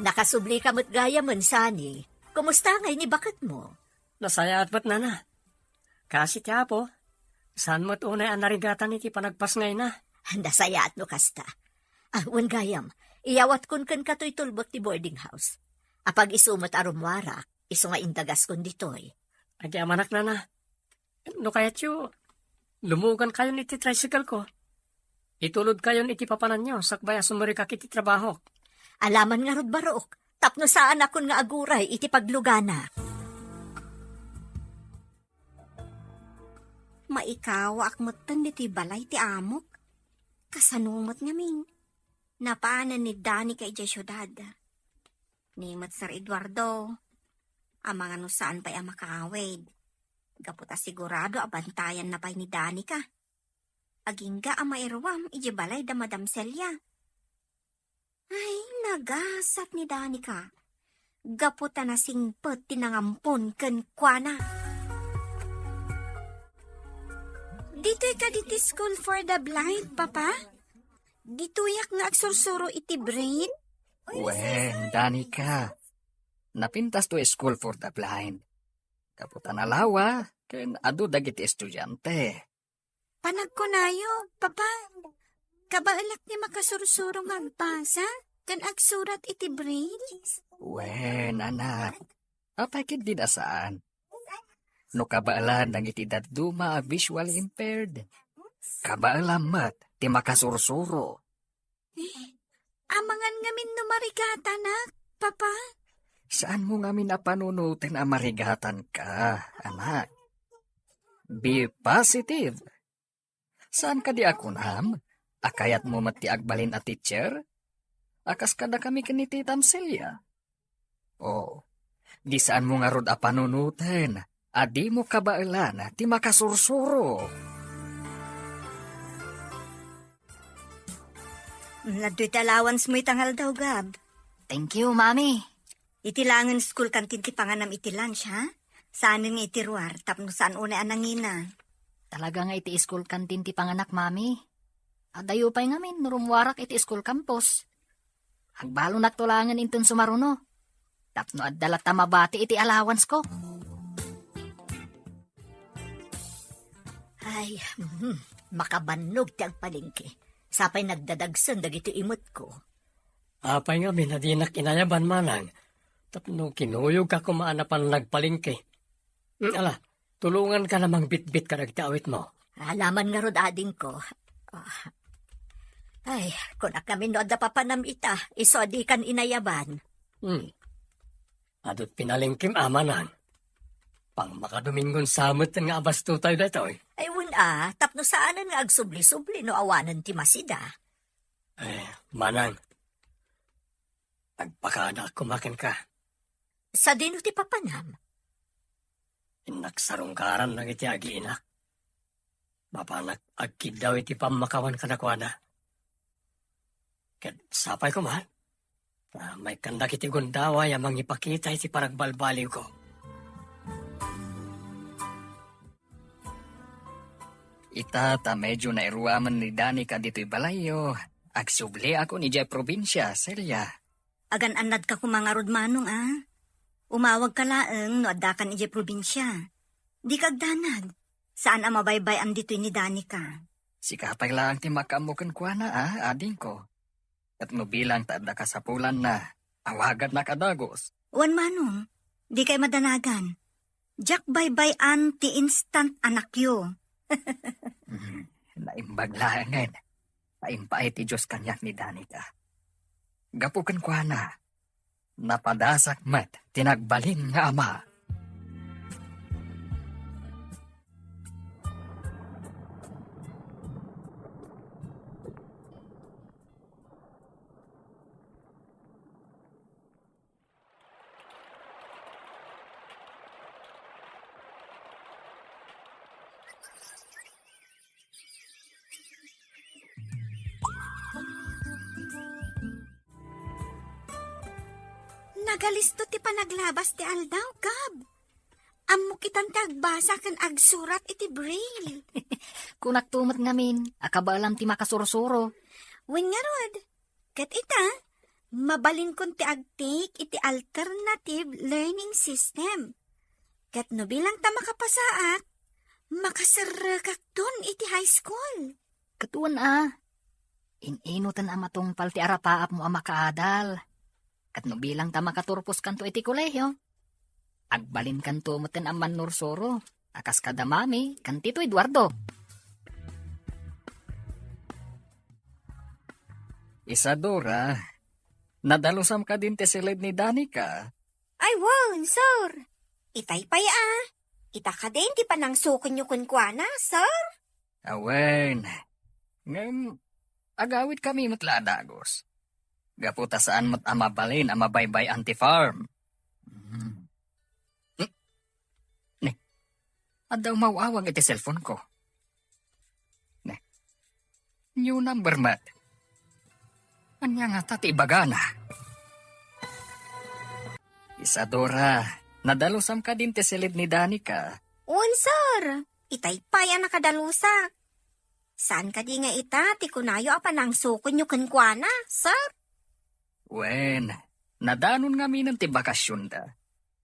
Nakasubli ka mo't gaya man sani. Kumusta ngay ni bakat mo? Nasaya at ba't na? Kasi tiya po, saan mo't unay ang narigatan iti panagpas ngay na? Nasaya at no kasta. Wan gayam, iyawat kun kan kato'y tulbot ti boarding house. Apag isumot arumwara, iso nga indagas kun ditoy. Agi amanak na. No kaya tiyo, lumugan kayo iti tricycle ko. Itulod kayo iti papanan nyo, sakbaya sumarikak iti trabaho. Alaman nga rod barok, tapno saan akon nga aguray iti paglugana. Maikawak mo tan iti balay ti amok. Kasanumot ngamin. Napaanan ni Dani kay iti syudad. Ni Sir Eduardo. Amang ano saan pa'y makawid. Gaputa sigurado abantayan na pa'y ni Dani ka. Agingga ang mairwam iti balay da Madam Celia. Ay, nagasat ni Dani ka. Gaputa na singpet tinangampon ken kuana. Dito'y ka diti School for the Blind, Papa? Dito'yak nga agsursuro iti brain? Wen, Danica. Napintas to School for the Blind. Kaputan alawa, ken adu dagiti estudyante. Panagkunayo, Papa. Kabaalak ni makasursuro nga agbasa, kan agsurat iti brain? Wen, anak. Apay kid din asaan. No kabaalan ng iti daduma a visually impaired. Kabaalan mat, ti makasursuro. Amangan ngamin no marigata na, papa. Saan mo nga minapanunutin ang marigatan ka, anak? Be positive. Saan ka di ako nam? Akayat mo mati agbalin a teacher? Akas kada kami kiniti Tamsilya. Oh, di saan mo nga rod a panunutin? Adi mo kabailan, ti makasursuro. Nadto'y allowance mo itangal daw, Gab. Thank you, Mami. Itilangan school kantin ti panganam iti lunch, ha? Saan nga iti ruar, tapno saan una anangina. Talaga nga iti school kantin ti panganak, Mami. Adayo pa'y ngamin, nurumwarak iti school campus. Hagbalo nagtulangan intun sumaruno. Tapno at dalat mabati iti allowance ko. Ay, makabannog ti agpalingki. Sapay nagdadagsan dagiti imot ko. Apay nga binadinak inayaban manang. Tapno kinuyog ka kumaanapan nagpalingki. Ala, tulungan ka namang bitbit ka nagtawit mo. Alaman nga rod ading ko. Ay, kung kami no da papanam ita, iso di kan inayaban. Adot pinalingkim amanang. Pang makadomingon samot nga abasto tayo datoy. Ay, tapno saanan nga agsubli-subli no awanan ti masida. Manang. Agpakada kumakin ka. Sa dino ti papanam. Nagsarungkaran na iti agiinak. Mapanak agkid daw iti pamakawan kanakwana. Ket sapay ko man. May kandak iti gundaway amang ipakita iti paragbalbaliw ko. Itata medyo nairuaman ni Danica dito'y balayo. Agsubli ako ni Jay Probinsya, Celia. Agan anad ka kumangarod manong, Umawag ka laeng no addakan ije probinsya. Di kagdanag. Saan ang mabaybay ang dito'y ni Danica? Si kapay lang ti makamukan kwa na, ading ko. At no bilang taada ka sa pulan na, awagan na kadagos. Wan manong, di kay madanagan. Jack baybay an ti instant anak yo. Naimbaglaangan. Naimpaay ti Diyos kanyak ni Danica. Gapukan kwa na. Napadasak mat, tinagbalin nga ama. Nagalisto ti panaglabas ti aldaw, Gab. Ammo kitang tagbasa kan agsurat iti braille. Kunak tumot ngamin, akabalam ti makasurusuro. Wen nga rod, kat ita, mabalin kon ti agtik iti alternative learning system. Kat no bilang ta makapasaak, makasarrakak dun iti high school. Katuan Ininutan amatungpal ti arapaap mo makaadal. Kat no bilang ta makaturpos kanto iti kolehiyo. Agbalin kanto moten aman nursoro. Akas kada mami, kantito Eduardo. Isadora, nadalusam ka din ti silid ni Danica. Ay, wow, sir. Itay pay Ita ka din ti panangsukon nyo kunkwana, sir. Awen, ngam, agawit kami matladagos. Gaputa saan mat amabalin amabaybay anti-farm. Ne, adaw mawawag iti cellphone ko. Ne, new number mat. Anya nga tati ibagana. Isadora, nadalusam ka din ti silid ni Danica. Un, sir. Itay pay nakadalusa. Saan ka di nga ita, ti kunayo panangsukon nyo kunkwana, sir? Wen, nadanon nga minan ti bakasyon da.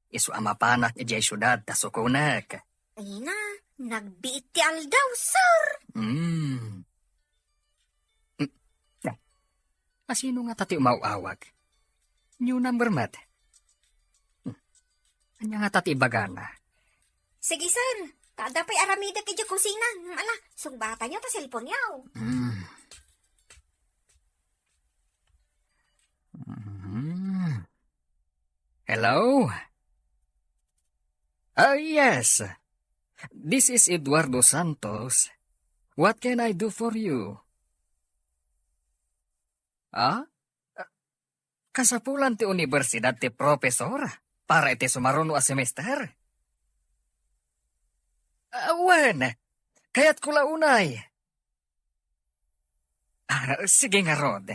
Isu amapanak ijay syudad ta sukunak. Ay na, nagbiit ti aldaw, sir. Asino nga tati umawawag? New number mat. Anya nga tati bagana. Sige, sir. Tada pa'y aramida kaya kusina. Ala, sugbata nyo ta cellphone yaw. Hello? Yes. This is Eduardo Santos. What can I do for you? Ah? Kasapulan ti universidad ti profesor para iti sumaruno a semester. Wen, kaya't kula unay. Sige nga rod.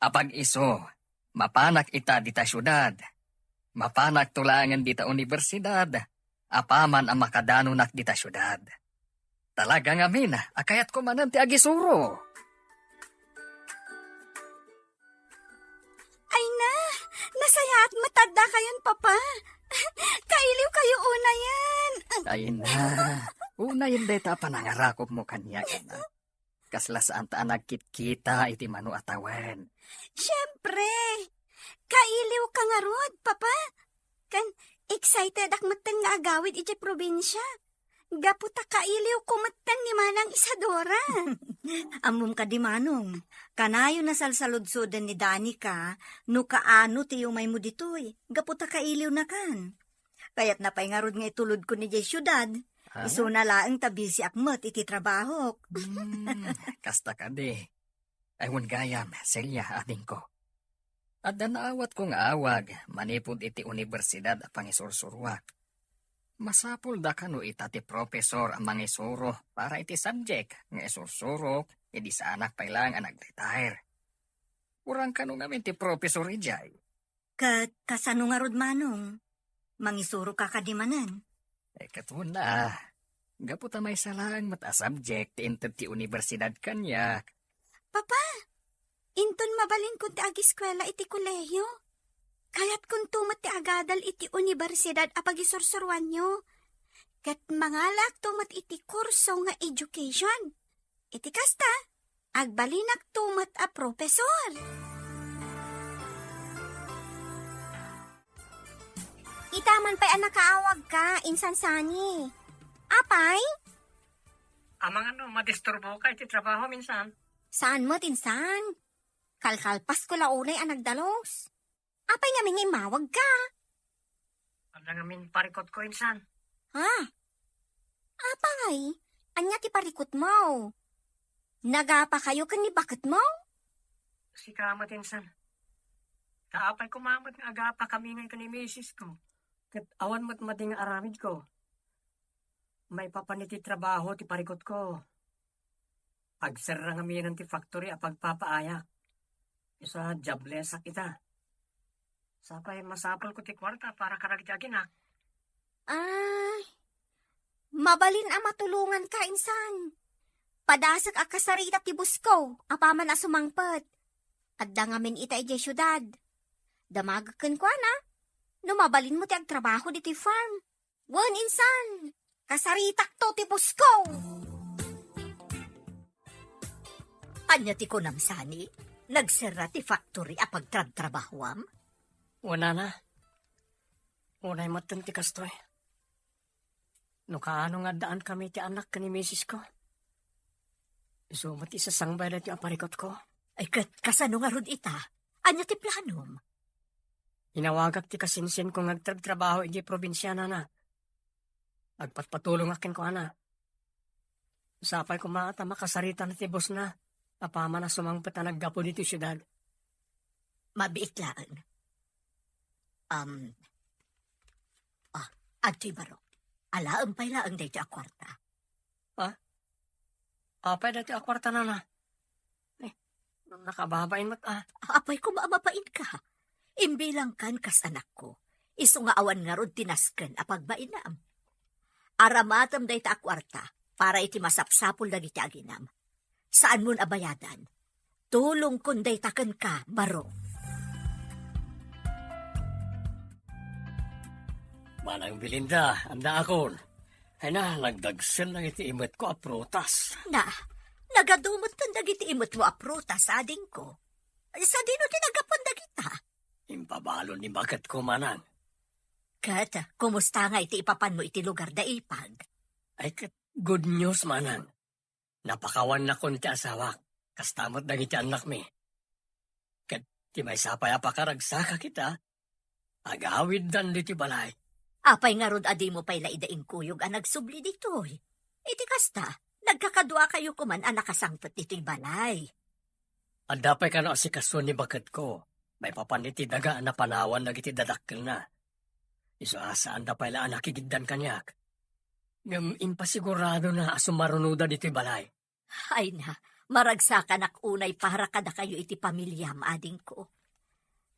Apag iso, mapanak ita dita syudad. Mapanak tulangan dita universidad. Apaman ang makadanunak dita syudad. Talaga nga min, akayat ko manan ti agisuro. Ay na, nasaya at matanda kayon, Papa. Kailiw kayo una yan. Ay na, una yung deta panangarakop mo kanya ina. Kasla saan ta nagkit-kita iti manu atawen. Siyempre, kailiw ka nga rod, Papa. Kan, excited ak matang nga agawid iti probinsya. Gaputa kailiw kumatang ni Manang Isadora. Amum ka di manong. Kanayo na salsaludsudan ni Danica, no kaano tiyo may mo ditoy. Gaputa kailiw na kan. Kaya't napay nga rod nga itulod ko ni Jay syudad. Iso na laang tabi si akmat iti trabaho. Kasta ka di. Aywan gayam, Celia, ading ko. At naawat ko nga awag, manipod iti universidad a pangisursurwak. Masapul da kano itati profesor ang mangisuro para iti subject nga isursurok, edi sa anak pailang ang nag-retire. Urang kano ngamin ti profesor ijay. Kasano nga rod manong? Mangisuro ka kadimanan. Katun na, gaputa may salang mata subject ti ti universidad kanyak. Papa, inton mabalin ko ti agiskwela iti kolehiyo. Kayat kung tumat ti agadal iti universidad apagisursurwan nyo. Kat mangalak tumat iti kurso nga education. Iti kasta, agbalinak tumat a profesor. Itaman pa'y anak kaawag ka, insan sani. Apay? Amang madisturbo ka iti trabaho minsan. Saan mo, tinsan? Kalkalpas ko launay ang nagdalos. Apay nga may imawag ka. Ang ngamin parikot ko insan. Ha? Apay, anya ti parikot mo. Nagapa kayo kan ni bakit mo? Si kamat insan. Kaapay kumamot nga agapa kami ngayon ka ni misis ko. Kat awan mo't mading aramid ko. May papaniti trabaho ti parikot ko. Pagsara nga miyan ti factory a pagpapaayak. Isa jobless kita. Sapay masapal ko ti kwarta para karagtagin ha. Ay, mabalin ang matulungan ka, insan. Padasak a kasarita ti busko, apaman a sumangpet. At dangamin ita iti syudad. Damagakan ko na. Numabalin mo ti agtrabaho di ti farm. Wan, insan. Kasaritak to ti busko. Anya ti kunam sani, nagsara ti factory a pagtratrabahwam? Wala na. Unay matan ti kastoy. No kaano nga daan kami ti anak ka ni misis ko. So mati sa sangbay na ti aparikot ko. Ay kasano nga rod ita? Anya ti planom? Inawagak ti kasinsin kong nagtrabaho iti probinsya na. Agpatpatulong akin ko ana. Sapay ko maata makasarita na ti boss na. Apama na sumangpet na naggapo dito syudad. Mabiit lang. Adti baro. Alaang pay laang dito a kwarta. Apay dati akwarta na. Nakababain mo't Apay ko maabapain ka. Imbilang kan kas anak ko. Iso nga awan nga rod tinasken a pagbainam. Aramatam dayta a kwarta para iti masapsapol na iti aginam. Saan mo abayadan? Tulong kun dayta ken ka, baro. Manang Belinda, anda akon. Ay na, nagdagsen lang iti imot ko a prutas. Nagadumot kan dagiti imot mo a prutas, ading ko. Sa dino tinagapon dagita. Impabalo ni bakat ko manang. Kat, kumusta nga iti ipapan mo iti lugar da ipag? Ay kat, good news manang. Napakawan na kon ti asawa. Kastamot dagiti anak mi. Kat, ti may sapay apakaragsaka kita. Agawid dan diti balay. Apay nga rod adi mo pa'y laidaing kuyog ang nagsubli ditoy. Iti kasta, nagkakadua kayo kuman ang nakasangpot dito'y balay. At dapay ka na si kaso ni bakit ko. May papaniti daga na panawan na iti dadakkel na. Iso asaan dapay la nakigiddan kanyak. Ngam impasigurado na asumarunuda dito'y balay. Ay na, maragsakan ak unay para kada kayo iti pamilyam ading ko.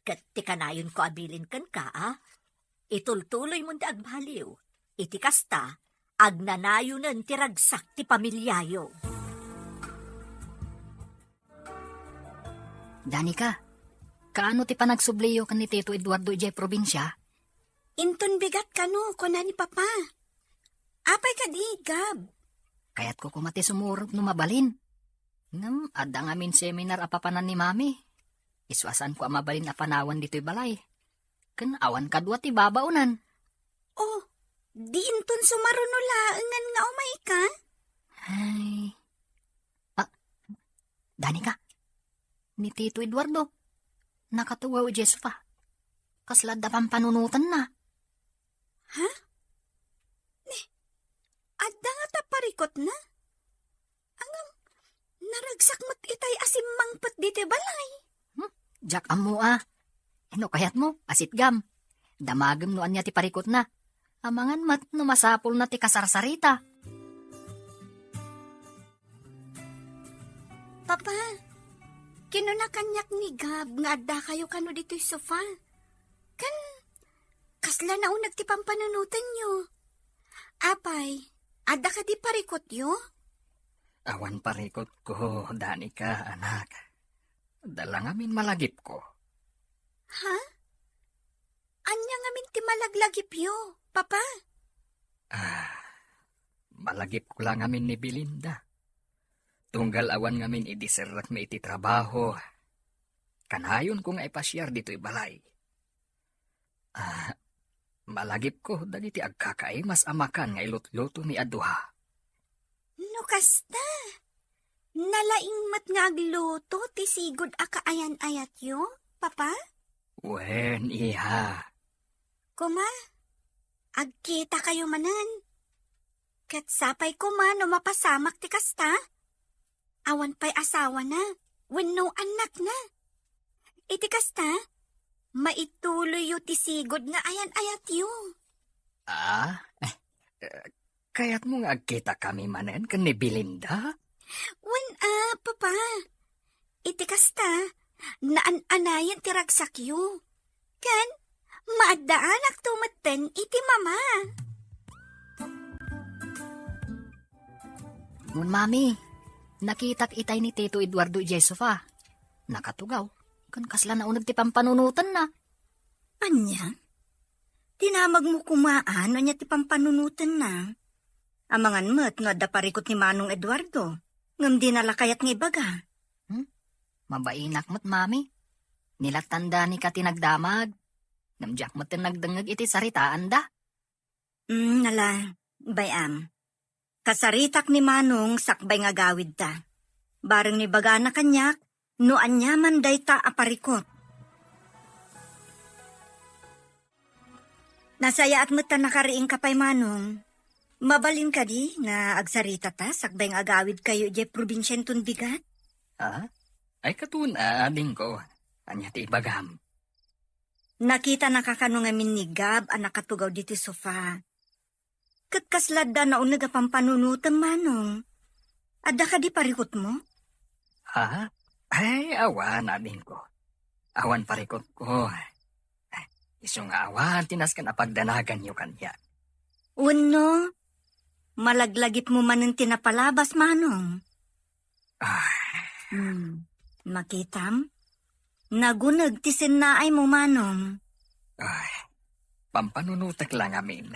Kat ti kanayon ko abilin kan ka, itultuloy mo da agbaliw. Iti kasta, agnanayonan ti ragsak ti pamilyayo. Danica, kaano ti panagsubliyo kan ni Tito Eduardo ijay probinsya? Inton bigat ka no, kuna ni Papa. Apay ka di, Gab. Kaya't ko kumati sumurot no mabalin. Ngam, adda ngamin seminar apapanan ni Mami. Iswasan ko amabalin apanawan dito'y balay. Kan awan kadwa ti babaunan. Oh, di inton sumarunulaangan nga umay ka? Ay. Danica, ni Tito Eduardo, nakatuwa o Jesufa. Kaslad da pampanunutan na. Adda nga taparikot na. Angam, naragsak mo't itay asim mangpot diti balay. Jack amo Ano kayat mo, asit gam. Damagam no anya ti parikot na. Amangan mat no masapol na ti kasarsarita. Papa, kinunakanyak ni Gab nga adda kayo kano dito'y sofa. Kan, kasla na unag ti pampanunutan nyo. Apay, adda ka di parikot yo? Awan parikot ko, Danica, anak. Dala ngamin malagip ko. Ha? Anya nga min ti malaglagip yo, Papa? Malagip ko lang ngamin ni Belinda. Tunggal awan ngamin idiserak na iti trabaho. Kanayon ko nga ipasyar dito'y balay. Malagip ko dagiti agkakay mas amakan nga ilot-loto ni Aduha. No kasta. Nalaing mat nga agluto ti sigod akaayan-ayat yo, Papa? Wen, iha. Kuma, agkita kayo manan. Kat sapay kuma no mapasamak ti kasta. Awan pa'y asawa na, wenno anak na. Iti kasta, maituloy yu ti sigod nga ayan-ayat yu. Kaya't mo nga agkita kami manen kan ni Belinda? Papa. Iti kasta, naan-anayan ti ragsak yu. Kan, maadaan ak tumaten iti mama. Ngun Mami, nakitak itay ni Tito Eduardo Jesufa. Nakatugaw, kan kasla na unag ti pampanunutan na. Anya? Tinamag mo kumaan, anya ti pampanunutan na. Amangan mo't no adda parikot ni Manong Eduardo. Ngam di nalakayat nga ibaga. Mabainak mo't Mami. Nilatanda ni ka tinagdamag. Namjak mo't nagdangag iti saritaan da. Nala, bayam. Kasaritak ni Manong sakbay nga gawid ta. Bareng ni baga na kanyak, no anyaman day ta aparikot. Nasaya at mo't ta nakariing kapay Manong. Mabalin ka di nga agsarita ta sakbay nga agawid kayo di probinsyen tun bigat? Ay katuna, ading ko. Anya ti ibagam. Nakita nakakano nga min ni Gab ang nakatugaw dito sofa. Katkaslad da na unag pampanunutan Manong. Adda ka di parikot mo? Ay, awan, ading ko. Awan parikot ko. Isong awan, tinas ka na pagdanagan niyo kanya. Uno, malaglagip mo man ng tinapalabas, Manong. Makitam? Nagunag ti sinaay mo, Manong. Pampanunutak lang amin.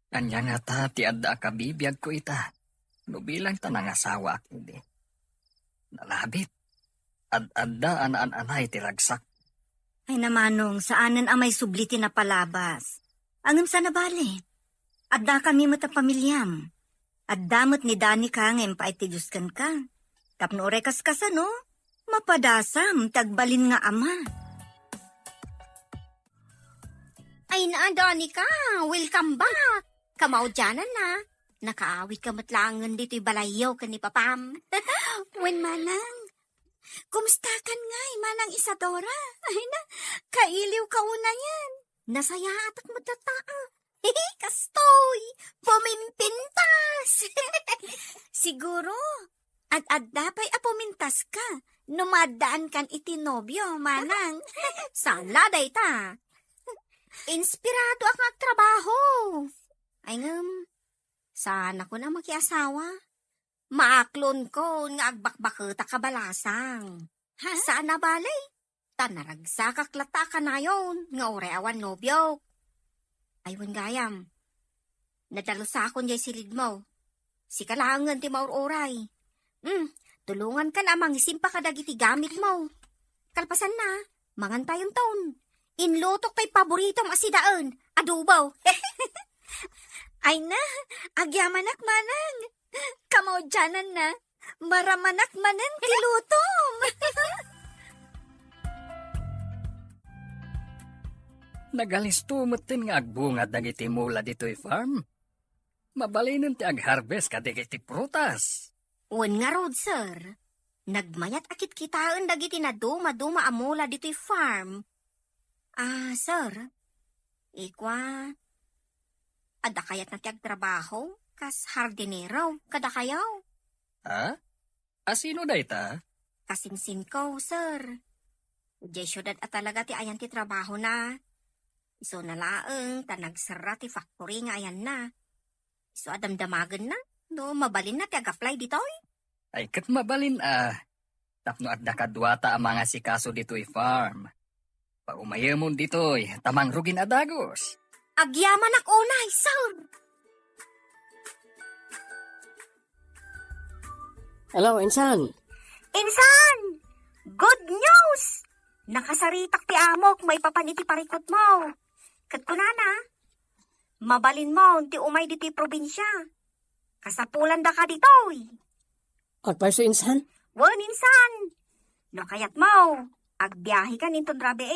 Anya nga ta, ti adda ka bibiyag ko ita. No bilang ta nang asawa ak hindi. Nalabit. Adda anay ti ragsak. Ay na, Manong, saanan amay subli tinapalabas. Angam sa nabali. Adda kami mata pamilyam. Addamot ni Danica ngayon pa itiduskan ka. Tapno orekas ka sa no? Mapadasam, tagbalin nga ama. Ay na, Danica, welcome back. Kamao dyanan na. Nakaawit ka matlangan dito'y balayaw ka ni Papam. Wen manang. Kumusta kan ngay, manang Isadora? Ay na, kailiw ka una yan. Nasaya atak mo tataa. Kastoy, pumimpintas. Siguro, ad dapay apumintas ka. Numadaan kan itinobyo, manang. Sala day ta. Inspirado ako nagtrabaho. Ay sana ko na makiasawa. Maaklon ko nga agbakbakita kabalasang. Ha? Saan na balay? Tanaragsa kaklata ka na yon, nga oreawan nobyo. Aywan gayam. Nadalo sa akon jay silid mo. Si kalangan ti mauroray. Tulungan ka na mangisim pa kadagiti gamit mo. Kalpasan na, mangan tayong taon. Inlutok tay paboritong asidaan, adubaw. Ay na, agyamanak manang. Kamao dyanan na, maramanak manan tilutom. Nagalistumot nga agbunga dagiti mula dito'y farm. Mabalinan ti ag-harvest kadagiti prutas. Un nga rod, sir. Nagmayat akit kitaan dagiti na duma-duma amula dito'y farm. Sir. Ikwa, ada kayat na ti agtrabaho, kas hardinero, kada kayaw. Ha? Asino day ta? Kasingsin ko, sir. Di syudad at talaga ti ayan ti trabaho na. Iso nalaeng, tanagsara ti factory nga ayan na. Iso adamdamagan na, no mabalin na ti ag-apply ditoy. Ay kat mabalin Tapno at nakadwata ang mga sikaso dito'y farm. Pagumayamon dito'y tamang rugin adagos. Agyaman ak unay, sir. Hello, Insan. Insan! Good news! Nakasaritak ti amok, may papaniti parikot mo. Kat kunana, mabalin mo, ti umay diti probinsya. Kasapulan da ka ditoy. At pa si Insan? Wan, insan! No kayat mo, agbiyahe ka ninton drabe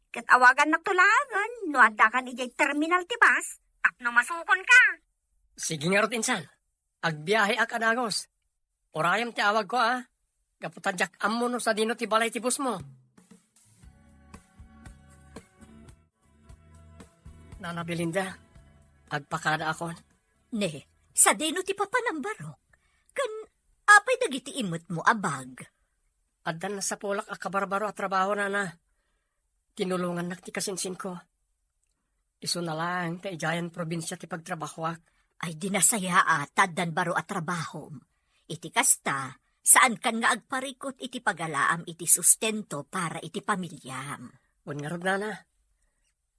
Kat awagan naktulagan, no adda ka ni terminal ti bus, at no masukon ka. Sige nga rot, Insan. Agbiyahe ak adagos. Orayam ti awag ko, Kaputan jak ammo no sa dino ti balay ti bus mo. Nana Belinda, agpakada akon. Ne, sa dino ti papanambarok. Kan, apay dagiti imot mo abag. Addan na sa pulak akabarbaro at trabaho na. Tinulungan nak ti kasinsin ko. Iso na lang, ta ijayan probinsya ti pagtrabahwak. Ay dinasaya taddan baro at trabahom. Iti kasta, saan kan nga agparikot iti pagalaam iti sustento para iti pamilyam. Wan nga rod na.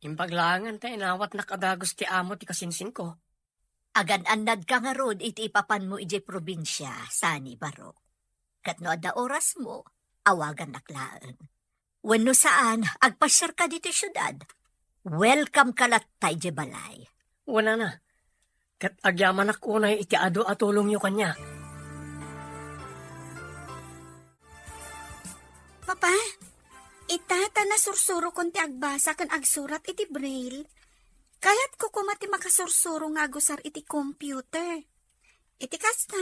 Impaglangan ta inawat nakadagos ti amo ti kasinsin ko. Agan-anad ka nga rod iti ipapan mo iti probinsya, sani baro. Kat no ada oras mo, awagan naklaan. Wenno saan, agpasyar ka dito syudad. Welcome kalat tayo di balay. Wala na. Kat agyaman akunay iti ado at tulong nyo kanya. Papa, itata na sursuro kon ti agbasa kan agsurat iti braille. Kayat ko kumati makasursuro nga agusar iti computer. Iti kasta,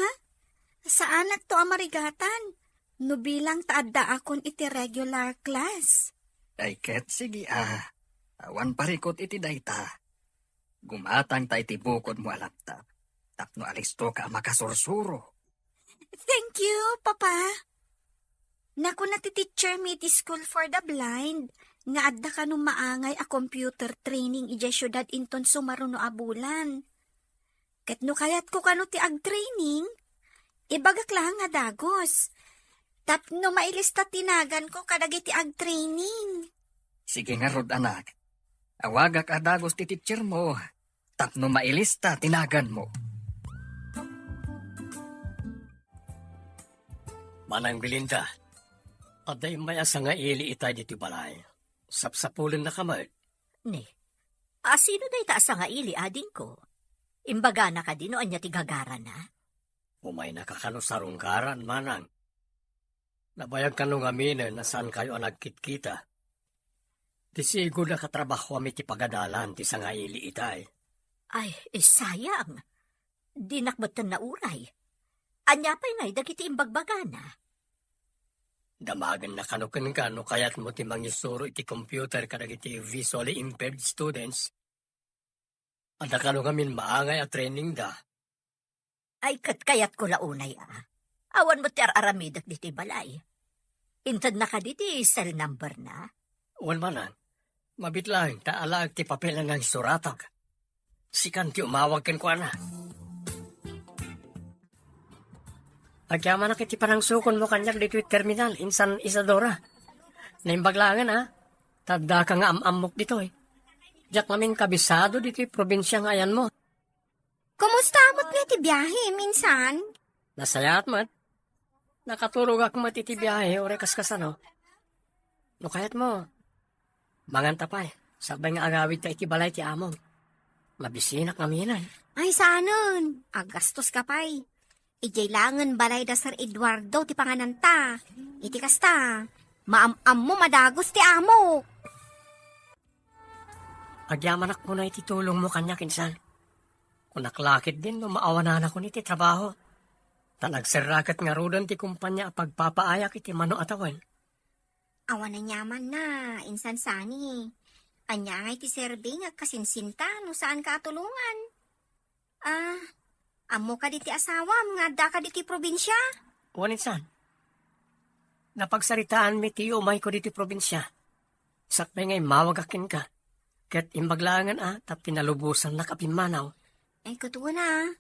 saan at to amarigatan? No bilang taadda akon iti regular class. Ay ket sige awan parikot iti dayta. Gumatang ta iti bukod mo alaptap. Tapno alisto ka makasursuro. Thank you, Papa. Naku na ti teacher mi ti school for the blind. Nga adda ka nung maangay a computer training ija syudad inton sumaruno abulan. Ket no kayat ko kano ti ag-training, ibagak lang nga dagos. Tapno mailista tinagan ko kadagiti ag-training. Sige nga rod anak. Awagak adagos ti teacher mo. Tapno mailista tinagan mo. Manang Belinda, aday may asa nga ili itay dito balay. Sapsapulin na kamay. Ne, sino day taas nga ili ading ko? Imbaga na ka dino anya tigagara na? Umay nakakanusarunggaran, manang. Nabayag ka nung aminin na saan kayo ang nagkitkita. Ti sigo na katrabaho mi ti pagadalan ti sangaili itay. Ay, sayang. Di nakbatan na uray. Anya pa'y ngay dagiti imbagbagana. Damagan na kano kaya't mo ti mangisuro iti computer kadag iti visually impaired students. Ada kano ngamin maangay at training da. Ay, kayat ko launay Awan mo ti aramidak diti balay. Intad na ka diti cell number na. Wan manan, mabit lang taalag ti papelan ng suratag. Sikan ti umawag ken ko na. Agyaman na kiti parang sukon mo kanyak dito terminal in San Isadora. Naimbaglangan Tagda ka nga amok dito Diyak namin kabisado dito probinsya nga ayan mo. Kumusta mo't nga ti biyahe, minsan? Nasayat mat. Nakaturog ako matiti biyahe o rekas kasano. No kayat mo. Manganta pa Sabay nga agawid ta iti balay ti among. Mabisinak namin Ay, saanon. Agastos ka pa'y. Ijaylangan balay da Sir Eduardo ti pangananta. Iti kasta. Maam-am mo madagos ti amo. Agyaman ako na iti tulong mo kanya kinsan. Kung naklakit din no maawanan ako niti trabaho. Talagsarakat nga rodan ti kumpanya pagpapaayak iti mano atawan. Awan na nyaman na, insan sani. Anya nga iti serving at kasinsinta no saan ka tulungan. Amo ka diti asawam nga da ka diti probinsya. Waninsan. Napagsaritaan mi ti umay ko diti probinsya. Sakmay ngay mawagakin ka. Kat imbaglangan tap pinalubusan na kapimanaw. Ay, kutuwa na.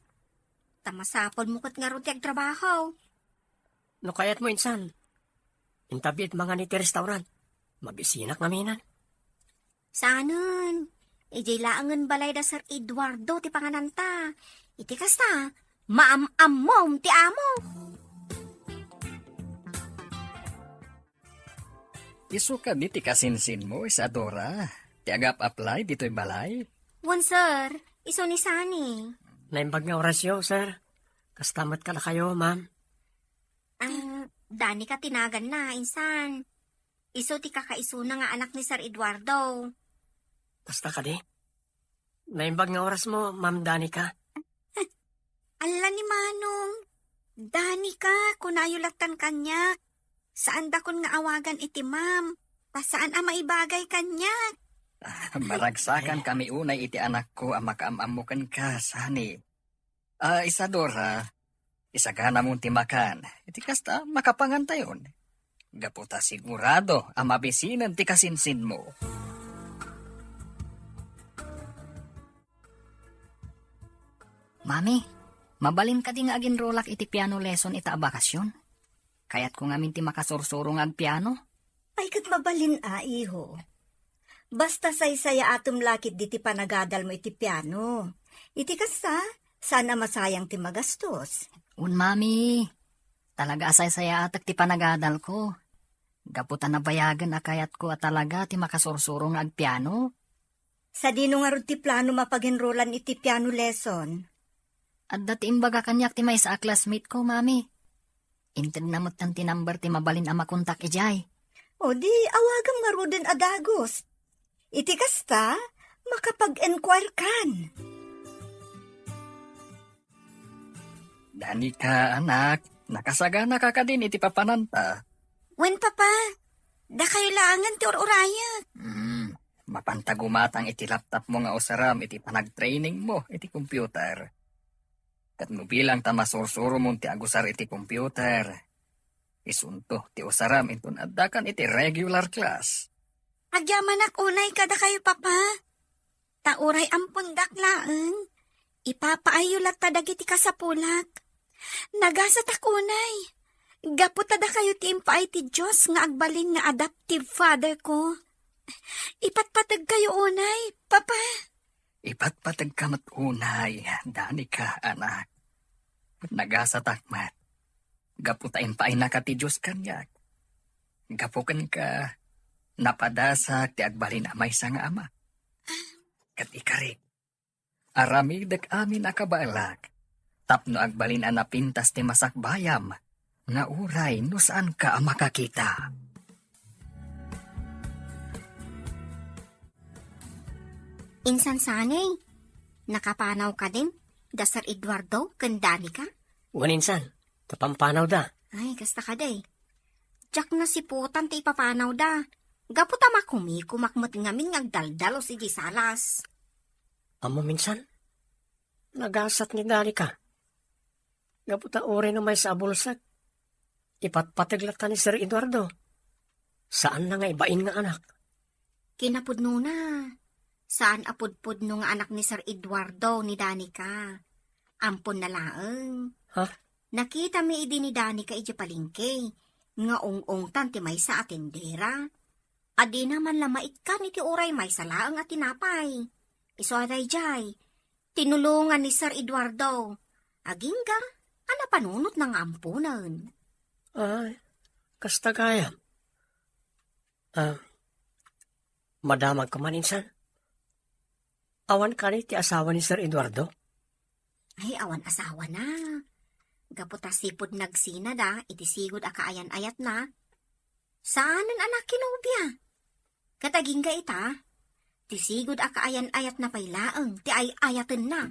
Tamasapod mo kat nga ron ti agtrabaho. No kayat mo insan. Intabit mga niti restaurant. Mabisinak naminan. Saanon? Ijaylangan balay da Sir Eduardo ti pangananta. Iti kasta, maam-amom ti amo. Isu ka di ti kasinsin mo, Isadora. Ti agap-apply dito'y balay. Wan sir, iso ni Sani. Naimbag nga orasyo, sir. Kastamat ka na kayo, ma'am. Dani ka tinagan na, insan. Iso ti kakaiso na nga anak ni Sir Eduardo. Basta ka di. Naimbag nga oras mo, ma'am Danica. Ala ni Manong. Dani ka, kunayulatan kanya. Saan da kun nga awagan iti ma'am? Pasaan maibagay kanya? Maragsakan kami unay iti anak ko ang makaamamukan ka, Sani. Isadora, isagana mong timakan. Iti kasta, makapangantayon. Gaputa sigurado ang mabisinan ti kasinsin mo. Mami, mabalin ka di nga aginrolak iti piano lesson ita bakasyon. Kaya't ko ngamin ti makasursurong ag piano. Ay kat mabalin iho. Basta saysaya atom lakit di ti panagadal mo iti piano. Iti kasta, sana masayang ti magastos. Mami, talaga asay-saya atak ti panagadal ko. Gaputan na bayagan akayat ko at talaga ti makasursurong ag piano. Sa dino nga ron ti plano mapagenrolan iti piano lesson. At dati imbaga kanyak ti may sa classmate ko, mami. Intid namot ng tinambar ti mabalin ang makontak ijay. O di awagam nga ro din adagos. Iti kasta, makapag-enquire kan. Danica, anak, nakasagana ka ka din iti papananta. Wen papa, da kayo langan ti ururaya. Mapantagumatang iti laptop mo nga usaram iti panag-training mo iti computer. Kat mo bilang tamasursurong mong ti agusar iti computer. Isunto ti usaram itun addakan iti regular class. Agyaman ak unay kada kayo papa. Tauray ang pundak laeng. Ipapaayulat tadagiti kasapulak. Nagasat ak unay. Gaputada kayo ti impaay ti Diyos nga agbalin nga adoptive father ko. Ipatpatag kayo unay, papa. Ipatpatag ka matunay, Danica, anak. Nagasatakmat. Gaputain pa ay nakati Diyos kanyak. Gapukan ka, napadasak ti agbalin amay sa nga ama. Kat ikarik, aramidek amin akabalak. Tapno agbalin anapintas ti masakbayam. Nga uray no saan ka makakita. Insan sanay, nakapanaw ka din, da Sir Eduardo, kandani ka? Waninsan, tapampanaw da. Ay, kasta ka day. Jack na si putan ti ipapanaw da. Gaputa makumikumакмат ngamin ngagdaldalo si Gisalas. Amo minsan, nagasat ni Dani ka. Gaputa ore na may sa bulsak. Ipatpatiglat ni Sir Eduardo. Saan na nga ibain nga anak? Kinapudno na. Saan apudpudno nga anak ni Sir Eduardo ni Danica? Ampon na laeng. Ha? Nakita mi idi ni Danica iti palingke. Nga ong tanti may sa atendera. Adi naman lamait ka ni ti uray may sa laeng at tinapay. Iso aday jay. Tinulungan ni Sir Eduardo. Agingga, ana panunot ng ampunan. Ay, kasta kaya. Madamag ka man insan. Awan ka ni ti asawa ni Sir Eduardo? Ay, awan asawa na. Gaputa sipod nagsina da, iti sigod akaayan-ayat na. Saanan anak kinubya? Kataging ga ita, ti sigod akaayan-ayat na pailaeng, ti ay-ayaten na.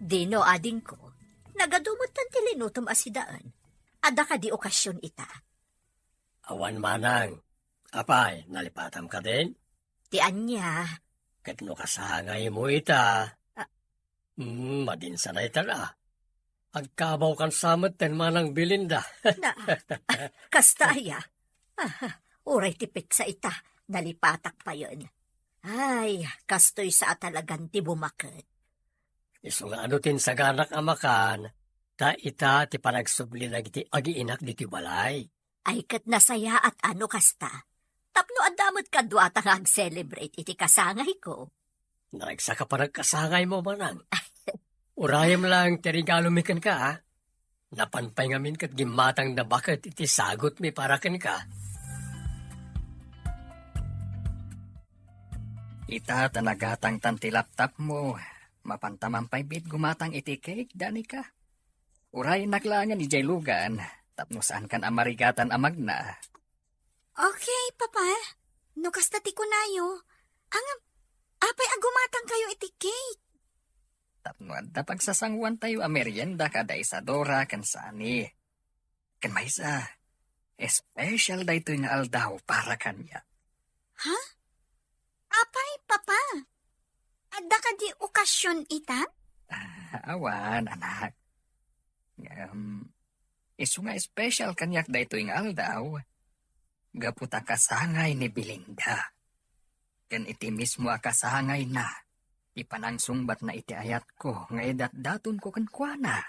Dino ading ko, nagadumot tan tilinutom asidaan. Ada ka di okasyon ita. Awan manang. Apay, nalipatam ka din? Ti anya, Kat no kasangay mo ita. Madinsa na ita na. Agkabaw kan samet ten manang Belinda. na, kastaya. Uray tipik sa ita, nalipatak pa yun. Ay, kastoy sa talagan ti bumakit. Iso nga ano tin sa ganak amakan. Ta ita ti panagsubli na iti agiinak diti balay. Ay kat nasaya at ano kasta. Tapno adamot ka duata nga ag-celebrate iti kasangay ko. Naragsa ka pa nagkasangay mo manang. Urayam lang terigalumikan ka ha. Napanpay ngamin kat gimatang na bakit iti sagot mi parakan ka. Ita tanagatang tanti laptop mo. Mapantamang bit gumatang iti cake, Danica. Uray naklangan ni Jay Lugan. Tapno saan kan amarigatan amagna. Okay, papa. No kastati ko nayo. Apay agumatang kayo iti cake. Tapno adda pagsasangwan tayo a merienda kada Isadora kan sani. Kan may isa. Special da ito nga aldaw para kanya. Ha? Apay, papa. Adda ka di okasyon ita? Awan, anak. Isu nga special kanyak da ito nga aldaw. Gaputa kasangay ni Belinda. Kan iti mismo akasangay na. Ipanangsungbat na iti ayat ko, nga daton ko kan kuana.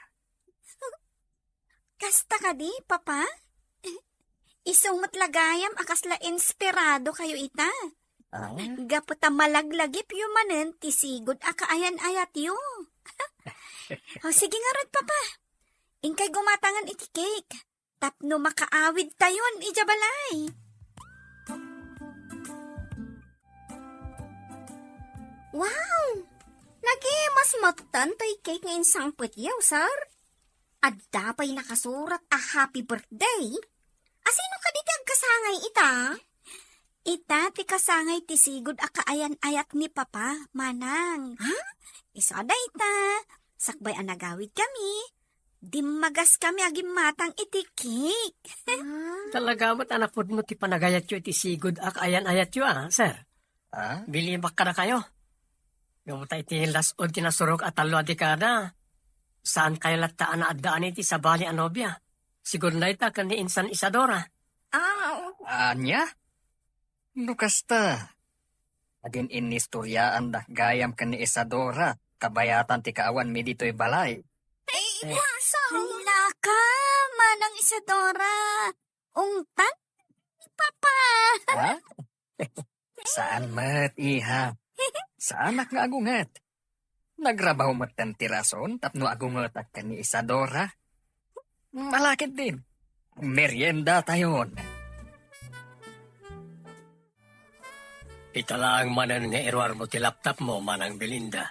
Kasta ka di, papa? Isong matlagayam akasla inspirado kayo ita. Gaputa malaglagip yumanen ti sigod akaayan-ayat yu. Sige nga rin, papa. Ingkay gumatangan iti cake. Tapno makaawid tayon, ijabalay. Wow! Nagimas matan to'y cake ngayon sangput yaw, sir. At dapay nakasurat a happy birthday. Asino ka diti agkasangay ita? Ita ti kasangay ti sigod akaayan-ayat ni papa, manang. Ha? Isada ita. Sakbay anagawid kami. Dimagas kami agim matang iti cake. Talaga mo't anapod mo ti panagayat yu iti sigod ayan-ayat yu sir. Bilimak ka na kayo. Gamuta iti lasod kinasurok at talo adi ka na. Saan kayo lataan na addaan iti sa bali anobya? Siguro na ita kan ni Insan Isadora. Anya? No kasta. Agin inistoryaan da gayam kan ni Isadora. Kabayatan ti kaawan mi dito'y balay. Hala ka, manang Isadora. Ungtan ni papa. Ha? Saan mat, iha? Saan nga agungat? Nagrabaw mat tan tirason, tapno agungat at ni Isadora. Malakit din. Merienda tayon. Italaang manan nga irwar mo ti laptop mo, manang Belinda.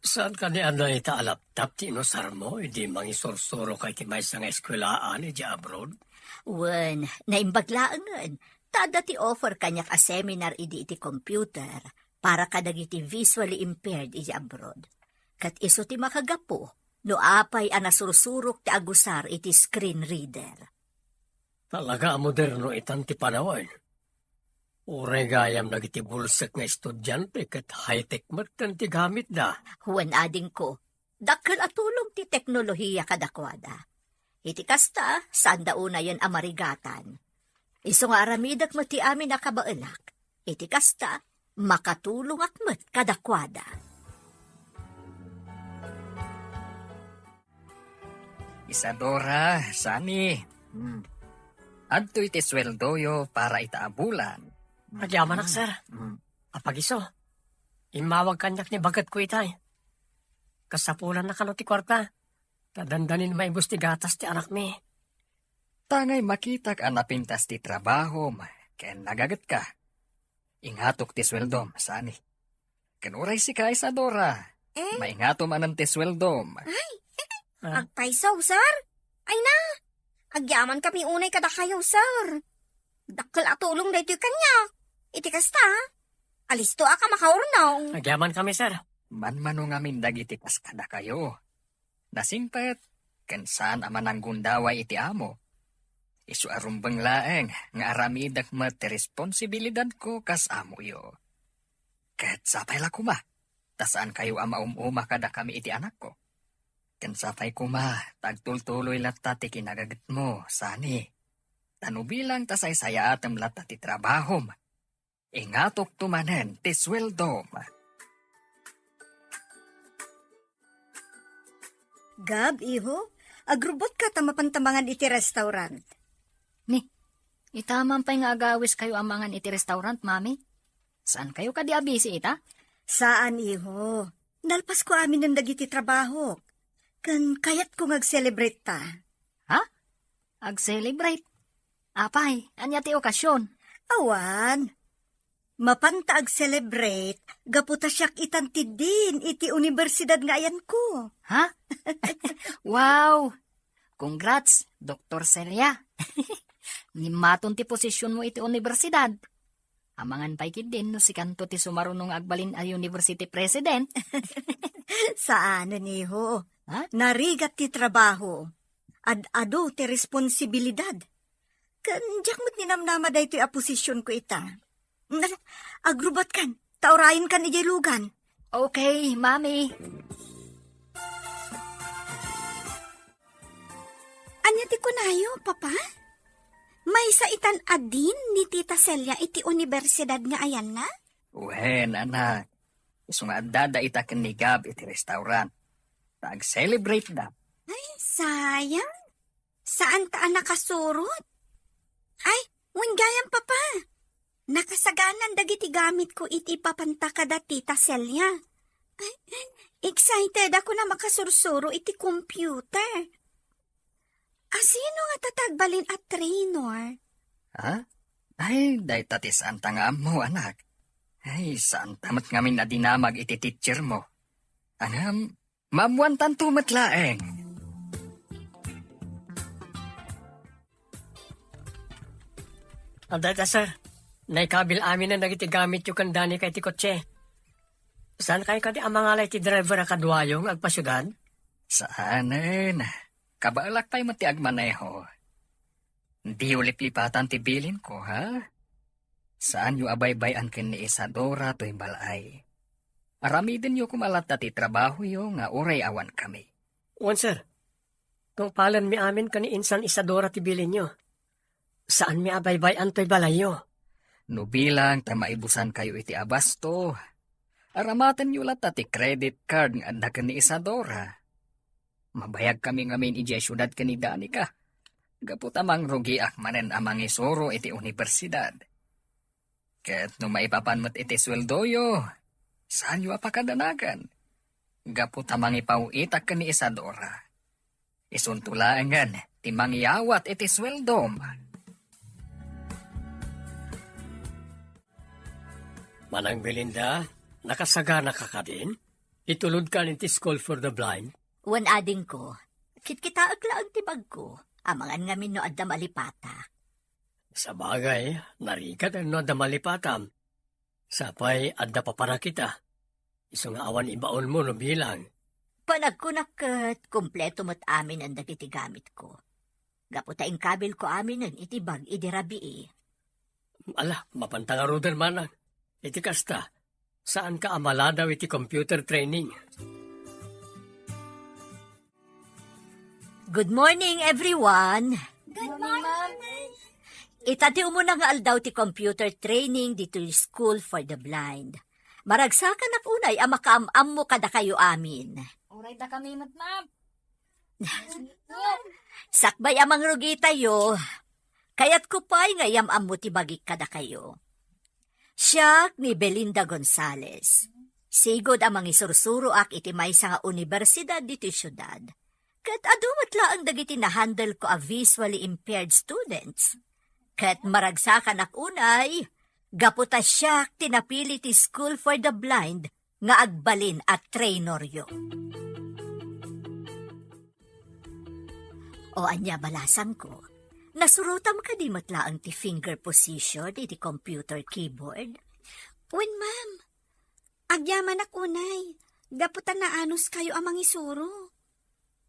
Saan ka ni ano ita laptop ti inosar mo? Hindi mangisursuro kay ti may nga eskwelaan, iti abroad? Wen, naimbaglaangan. Tada ti offer kanyak a seminar iti computer para kadagiti visually impaired iti abroad. Kat iso ti makagapo, no apay a nasursurok ti agusar iti screen reader. Talaga moderno itan ti panawan. Uray gayam nagiti bulsak nga estudyante kat high-tech matan ti gamit da. Huwan ading ko, dakkel atulong ti teknolohiya kadakwada. Iti kasta, saan dauna yan amarigatan. Iso nga aramidak mo ti amin nakabaelak. Iti kasta, makatulong akmet kadakwada. Isadora, Sani. Adto iti sweldoyo para itaabulan. Agyaman ak, sir. Apagiso. Imawag kanyak ni bagat ko itay. Kasapulan na kano ti kwarta. Kadandanin maibus ti gatas ti anak mi. Tangay makitak anapintas ti trabaho, ken nagagat ka. Ingatok ti sweldom, Sani. Ken uray si ka, Isadora. Maingatom anan ti sweldom. Agpaisaw, sir. Ay na, agyaman kami unay kada kayo, sir. Dakkel atulong dito kanya. Iti kasta, alisto ka makaurnaw. Agyaman kami, sir. Manmano ngamin dagiti kaskada kayo. Nasingpet, ken saan aman ang gundaway iti amo. Isu arumbang laeng, nga aramidak mat ti responsibilidad ko kas amo yo. Ket sapay la kuma, tasaan kayo ama umuma kada kami iti anak ko. Ken sapay kuma, tagtultuloy latta ti kinagagat mo, Sani. Tano bilang tasay saya atem latta ti trabahom. Ingatok tumanen ti sweldom. Gab, iho, agrubot ka tamapantamangan iti restaurant. Ni, itaman pa'y nga agawis kayo amangan iti restaurant, mami. Saan kayo kadi abisi ita? Saan, iho? Nalpas ko amin ng dagiti trabaho. Kan kayat ko mag-celebrate ta. Ha? Ag-celebrate? Apay, anya ti okasyon? Awan, mapanta ag-celebrate, gaputa siyak itantid din iti universidad nga ayan ko. Ha? Wow! Congrats, Dr. Celia. Nimaton ti posisyon mo iti universidad. Amangan pa'y din no si kanto ti sumarunong agbalin a university president. Saan, iho? Ha? Narigat ti trabaho. Ad-ado ti responsibilidad. Kanjak mo't ninamnama da ito a posisyon ko ita. Agrubat kan, taurayin kan ijelugan. Okay, mami. Anya ti kunayo, papa? May sa itan adin ni Tita Celia iti universidad nga ayan na? Uhen, anak. Isu nga adada ita ken ni Gab iti restaurant. Tag-celebrate da. Ay, sayang. Saan ta nakasurot? Ay, gayam papa. Nakasaganan dagiti gamit ko iti papanta kada Tita Celia. Ay, excited ako na makasursuro iti computer. Asino nga tatagbalin at trainer? Ha? Ay, day tatis ang tangaam mo, anak. Ay, saan tamat ngamin na dinamag iti teacher mo? Anam, mamuantan tumat laeng. Aday ta, sir. Naikabil amin na nagiti gamit yung kandani kay ti kotse. Saan kayo kadi amangalay ti driver na kadwayong agpasyudad? Saanen? Kabaalak pa'y mati agmaneho. Di ulip-lipatan ti bilin ko, ha? Saan yu abay-bayan ken ni Isadora to'y balay? Aramidin yu kumalat na ti trabaho yu nga uray awan kami. Wan, sir. Kung palan mi amin kani insan Isadora ti bilin nyo. Saan mi abay-bayan to'y balay yo? No bilang ta maibusan kayo iti abasto. Aramatan yu lat ti credit card nga anda ken ni Isadora. Mabayag kami ngamin iti syudad ken ni Danica. Gaputamang rugi akmanen amang isuro iti universidad. Ket no maipapanmat iti sweldoyo, saan yu apakadanagan? Gaputamang ipauitak ken ni Isadora. Isuntulangan, ti mangyawat iti sweldom. Manang Belinda, nakasagana ka ka din? Itulod ka iti School for the Blind? Wan ading ko, kitkita aglaang tibag ko, amangan ngamin no adda malipata. Sa bagay, narikat ano da malipatam. Sapay, adda pa para kita. Iso nga awan ibaon mo no bilang. Panagkunakat, kumpleto mo't amin ang dagiti gamit ko. Gaputaing kabil ko amin nun itibag idirabi Ala, mapantangarudan manang. Iti kasta, saan ka amala daw iti computer training? Good morning, everyone! Good morning. Itatiw mo na nga aldaw ti computer training dito yung School for the Blind. Maragsakan na unay ang makaamam mo kada kayo amin. Uray da kami ma'am. Sakbay amang rugi tayo. Kaya't kupay nga yamam mo ti bagik kada kayo. Siya ni Belinda Gonzales. Sigod amang isursuro ak iti maysa nga universidad dito syudad. Kat adumat laang dagiti na-handle ko a visually impaired students. Kat maragsakan ak unay, gaputa siya tinapili ti School for the Blind nga agbalin at trainoryo. O anya balasan ko, nasurutam ka di matlaang ti finger position iti computer keyboard? Wen, ma'am. Agyaman ak unay. Gaputan na anos kayo amang isuro.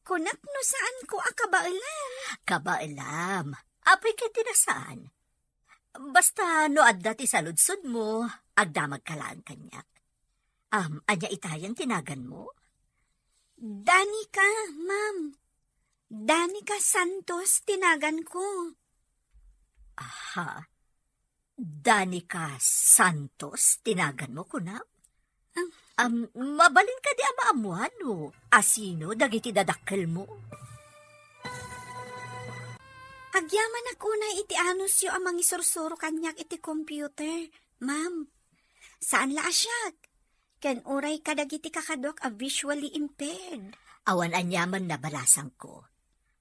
Kunak no saan ko akabailan. Kabailam, apay ka tinasaan. Basta no adda ti saludsod mo, agdamag kalaan kanyak. Anya itayan tinagan mo? Danica, ma'am. Danica Santos tinagan ko. Aha. Danica Santos, tinagan mo kunap? Mabalin ka di amaamuan no. Asino dagiti dadakkel mo? Agyaman ako na iti anos yo amang isursuro kanyak iti computer, ma'am. Saan la asyag? Ken uray kadagiti kakadok a visually impaired. Awan anyaman na balasang ko.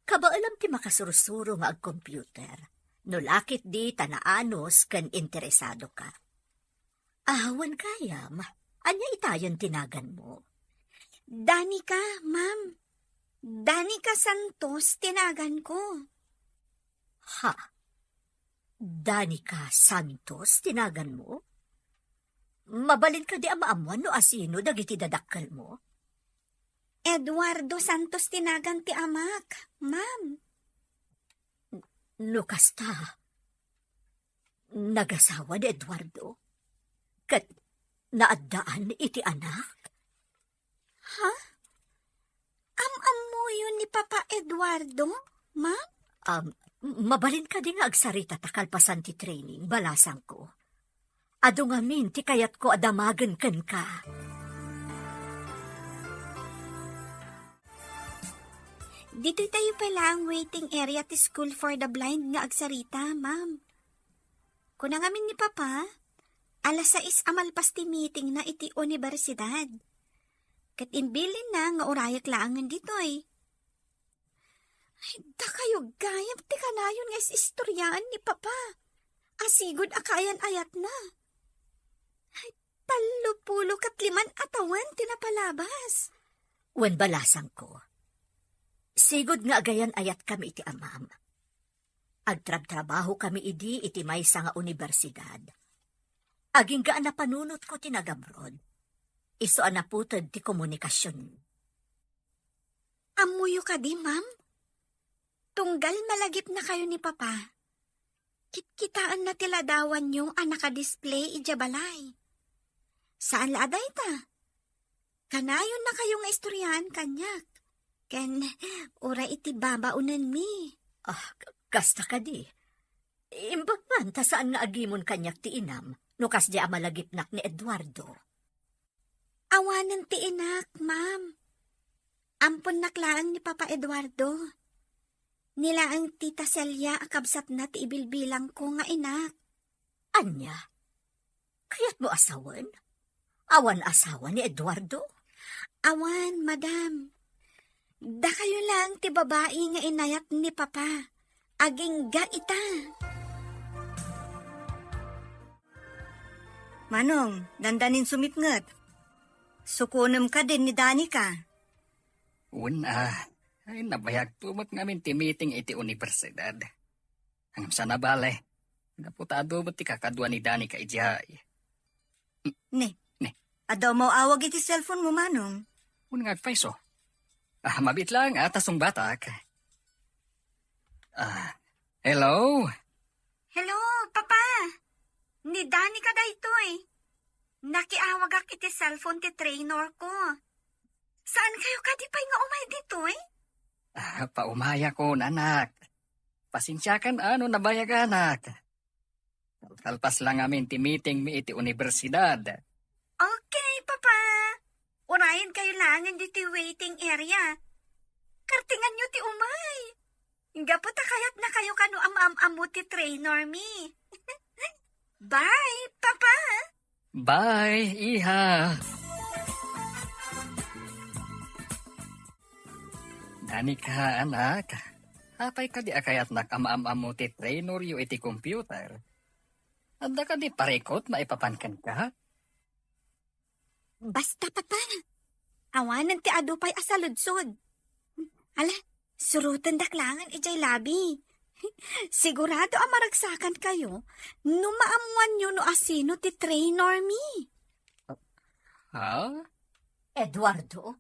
Kabaalam ti makasursuro nga ag computer. No lakit di tanaanos ken interesado ka. Awan kayam. Anya itayon tinagan mo? Danica, ma'am. Danica Santos tinagan ko. Ha? Danica Santos tinagan mo? Mabalin ka di amaamuan no asino dagiti dadakkel mo? Eduardo Santos tinagan ti amak, ma'am. No kasta. Nagasawa ni Eduardo? Kat naaddaan iti anak? Ha? Am mo yun ni Papa Eduardo, ma'am? Mabalin ka di nga agsarita takalpasan ti training, balasang ko. Ado nga min, ti kayat ko adamagan ken ka. Dito tayo pala ang waiting area ti School for the Blind nga agsarita, ma'am. Kuna ngamin ni Papa, alas 6 amalpas ti meeting na iti universidad. Kat imbilin na nga urayak laangan dito eh. Ay, da kayo gayam ti kanayon nga istoryaan ni Papa. Asigod akayan ayat na. Ay, 35 atawan tinapalabas. Wen balasang ko. Sigod nga agayan ayat kami iti amam. Agtrab-trabaho kami iti maysa nga universidad. Aging gaan na panunot ko tinagabroad. Iso anaputod ti komunikasyon. Amuyo ka di, ma'am? Tunggal malagip na kayo ni Papa. Kitkitaan na tiladawan yung naka-display ijabalay. Saan laaday ta? Kanayon na kayong istoryahan kanyak. Ken, ura iti babaunan mi. Kasta ka di. Imbag man, ta saan nga agimon kanyak ti inam, no kas di amalagipnak ni Eduardo. Awanan ti inak, ma'am. Ampon naklaan ni Papa Eduardo. Nila ang tita Celia akabsat na ti ibilbilang ko nga inak. Anya? Kaya't mo asawan? Awan asawa ni Eduardo? Awan, madam. Da kayo lang ti babae nga inayat ni Papa. Aging ga ita. Manong, dandanin sumipngat. Sukunem ka din ni Danica. Una, ay nabayag tumot ngamin ti meeting iti universidad. Ang sanabale, Gaputa adobot ti kakadwa ni Dani ka ijay. Ne. Ne. Adaw mo awag iti cellphone mo, Manong. Una nga agpaiso. Mabit lang atasong batak. Hello? Hello, Papa. Ni Dani ka dayto eh. Nakiawag ak iti cellphone ti trainer ko. Saan kayo kadipay nga umay dito eh? Paumaya ko, anak. Pasensya kan nabayag anak. Kalpas lang amin ti meeting mi iti universidad. Okay, Papa. Urayan kayo langan dito waiting area. Kartingan nyo ti umay. Gaputa kayat na kayo kano am-am-amu ti trainer mi. Bye, Papa. Bye, iha. Dani ka, anak. Hapay ka di akayat nakamaam-amu ti trainer yu iti computer. Anda ka di parekot maipapankan ka? Basta, Papa. Awanan ti adupay asaludsod. Ala, surutan daklangan ijay labi. Sigurado maragsakan kayo no maamuan nyo no asino ti trainer mi. Ha? Eduardo,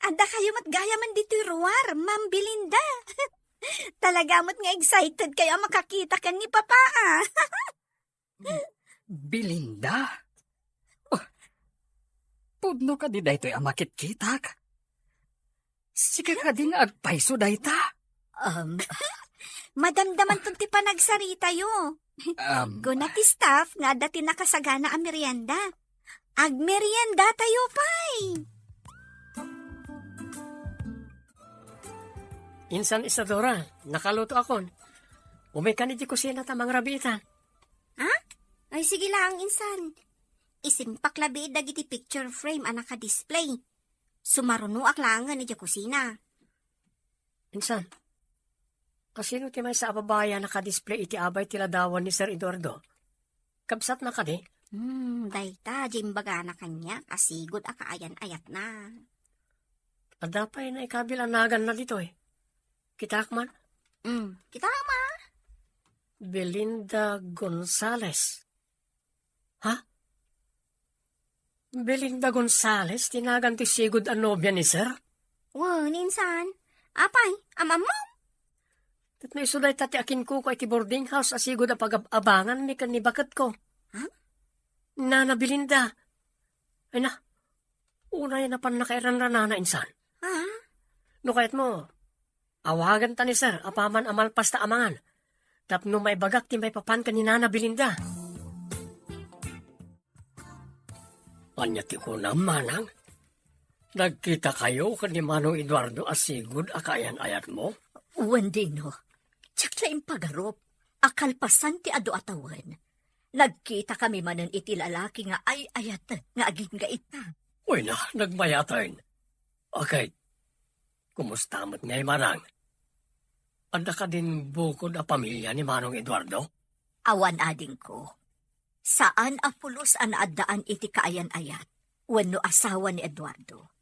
Anda kayo matgaya man dito ruwar, Ma'am Belinda. Talaga mo't nga excited kayo makakita ka ni Papa ah. Belinda? Oh, pudno ka di daytoy amakit-kitak. Sige ka di nga agpaiso dayta. Madamdaman tong ti panagsarita yo. Guna ti staff nga dati nakasagana ang merienda. Agmerienda tayo pay. Insan Isadora, nakaluto akon. Umikan iti kusina tamang rabita. Ay sige lang insan. Isimpak labi dagiti picture frame ang naka-display. Sumaruno aklangan iti kusina. Insan, kasino ti may sa ababaya naka-display iti abay tiladawan ni Sir Eduardo? Kabsat na ka di? Dayta, jimbaga na kanya, kasigod akaayan-ayat na. Adapay na ikabilanagan na dito eh. Kitak man? Kita ma. Belinda Gonzales. Ha? Belinda Gonzales, tinagan ti sigod ang nobya ni Sir? Ninsan. Apay, amam mo. Tat may suday tati akin ko iti boarding house asigod a pag-abangan mi kan ni bakat ko. Nana Belinda. Ay na, unay na pan nakairan na nana insan. No kayat mo, awagan ta ni Sir, apaman amalpas ta amangan. Tapno may bagak ti may papan ka ni Nana Belinda. Anya ti ko na manang, nagkita kayo kan ni Manong Eduardo asigod akayan ayat mo? Wendino, tsak laing pagarop, akalpasan ti ado atawan. Nagkita kami manan iti lalaki nga ay ayat nga aging nga ita. Uy na, nagmayatayin. Okay, kumusta mo't ngay manang? Anda ka din bukod a pamilya ni Manong Eduardo? Awan ading ko. Saan apulos an addaan iti kaayan ayat, wenno asawa ni Eduardo.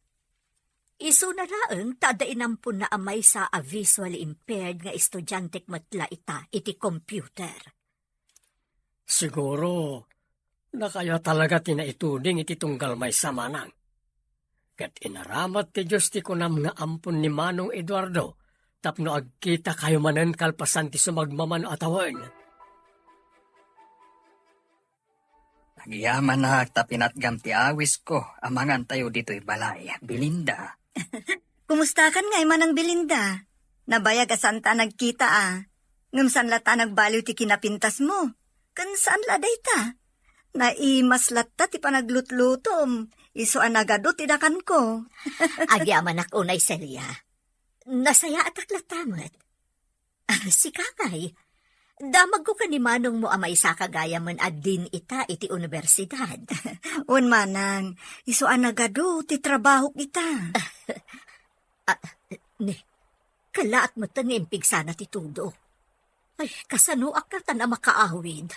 Isu na raeng tada inampun na amay sa a visually impaired nga estudyante matla ita iti computer. Siguro, na kaya talaga tinaituding iti tunggal may samanang. Kat inaramat ti Diyos ti kunam nga ampun ni Manong Eduardo, tapno agkita kayo manen kalpasan ti sumagmaman atawan. Nagyaman na tapinatgam ti awis ko, amangan tayo dito'y balay. Belinda. Kumusta kan nga Manang Belinda? Nabayag asan ta nagkita Ngam san lata nagbaliw ti kinapintas mo. Kan saan la dayta? Naimaslat ta ti panaglutlutom. Iso anagado ti dakan ko. Agyaman ak unay Celia. Nasaya at aklatamat. Si Kakay, damag ko ka ni Manong mo amay sa kagaya man din ita iti universidad. Un manang, iso anagado ti trabaho kita. Kalaat mo tangimpig sana ti tudo. Ay, kasano ak na na makaawid.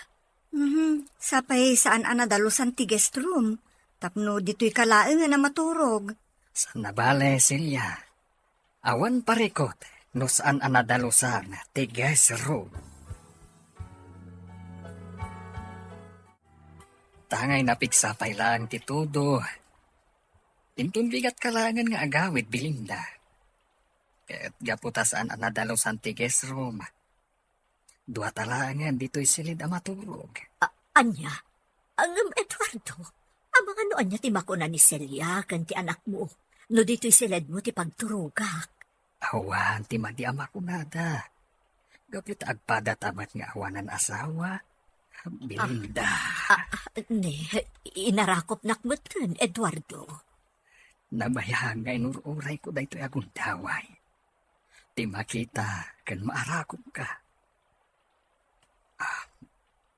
Sapay saan anadalusan ti guest room. Tapno dito'y kalaeng na maturog. Sa nabale, Silya. Awan parikot, no saan anadalusan, ti guest room. Tangay napigsapay lang ti Tudo. Tintun bigat kalangan nga agawid Belinda. Ket gaputasaan ang nadalo sa Antiques Rome. Dua talangan dito'y silid ang maturog. Anya, ang Eduardo, ang mga no anya ti makuna ni Celia kan ti anak mo. No dito'y silid mo ti pagturugak. Awan, ti madi ama kunada. Gapit agpada tamat nga awanan asawa. Belinda. Ne, inarakop nakmutan, Eduardo. Nabayang nga inururay ko dayto'y agundaway. Ti makita kan maarakop ka.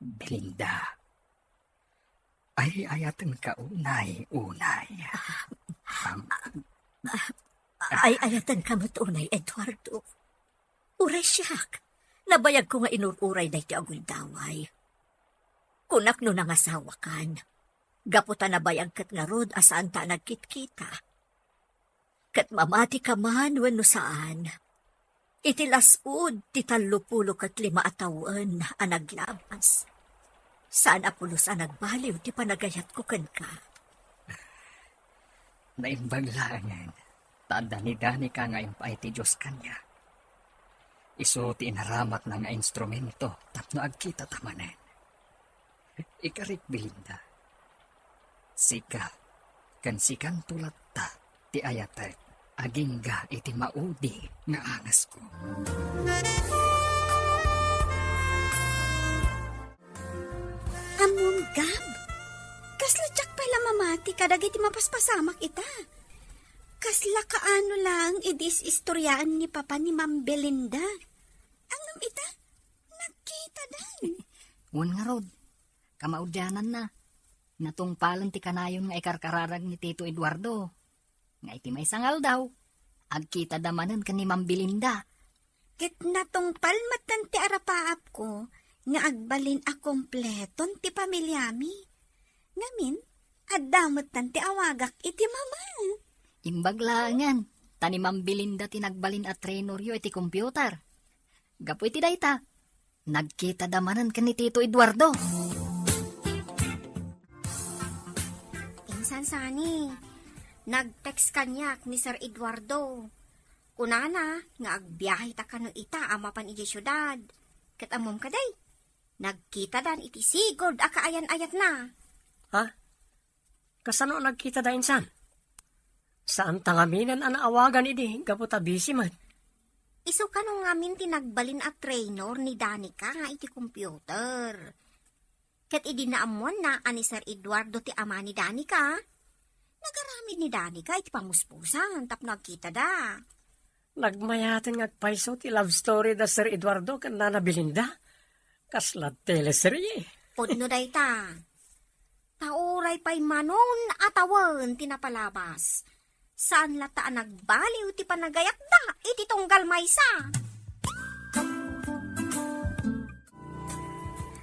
Belinda. Ay ayatan ka unay. Ay ayatan ka matunay, Eduardo. Uray siyak. Nabayag ko nga inururay dahi ti agundaway. Kunak no nangasawa kan. Gaputa nabayag kat nga rod asaan ta nagkitkita. Kat mamati ka man wenno saan. Itilasud ti 35 atawen a naglabas. Saan apulos a nagbaliw ti panagayat ko ken ka. Naimbaglangan. Tanda ni Dani ka nga impay ti Diyos kanya. Iso ti inaramat na nga instrumento tapno agkita tamanen. Ikarik Belinda. Sika, kan sikan tulat ta, ti ayatek, agingga iti maudi nga angas ko. Amon, Gab. Kasla tsak pala mamati kadag iti mapaspasamak ita. Kasla kaano lang idis istoryaan ni Papa ni Ma'am Belinda. Angam ita, nagkita dan. Ngun nga rod, kamaudyanan na. Natungpalan ti kanayon nga ikarkararag ni Tito Eduardo. Nga iti may sangal daw. Agkita damanan ka ni Ma'am Belinda. Ket natong palmatan ti arapaap ko, nga agbalin a kompleton ti pamilyami. Ngamin, addamutan ti awagak iti mama. Imbaglangan, tani Ma'am Belinda tinagbalin at trenoryo iti computer. Gapo iti dayta, nagkita damanan ka ni Tito Eduardo. Pinsan sani, nag-text kanyak ni Sir Eduardo. Kunana, nga agbiyahe ta ka ng ita amapan iti syudad. Ket amom kaday, nagkita dan iti sigod akaayan-ayat na. Ha? Kasano nagkita da insan? Saan tangaminan ang awagan idi? Gaputa busy man. Iso ka nung ngamin tinagbalin at trainer ni Danica nga iti computer. Ket idi naamon na ani Sir Eduardo ti ama ni Danica. Nagaramid ni Danica iti pamuspusan tap nagkita da. Nagmayaten ngagpaiso ti love story da Sir Eduardo kan Nana Belinda. Kasla teleserye. Podno day ta. Tauray pa'y manon atawan tinapalabas. Saan lataan nagbaliw ti panagayak da iti tunggal maysa.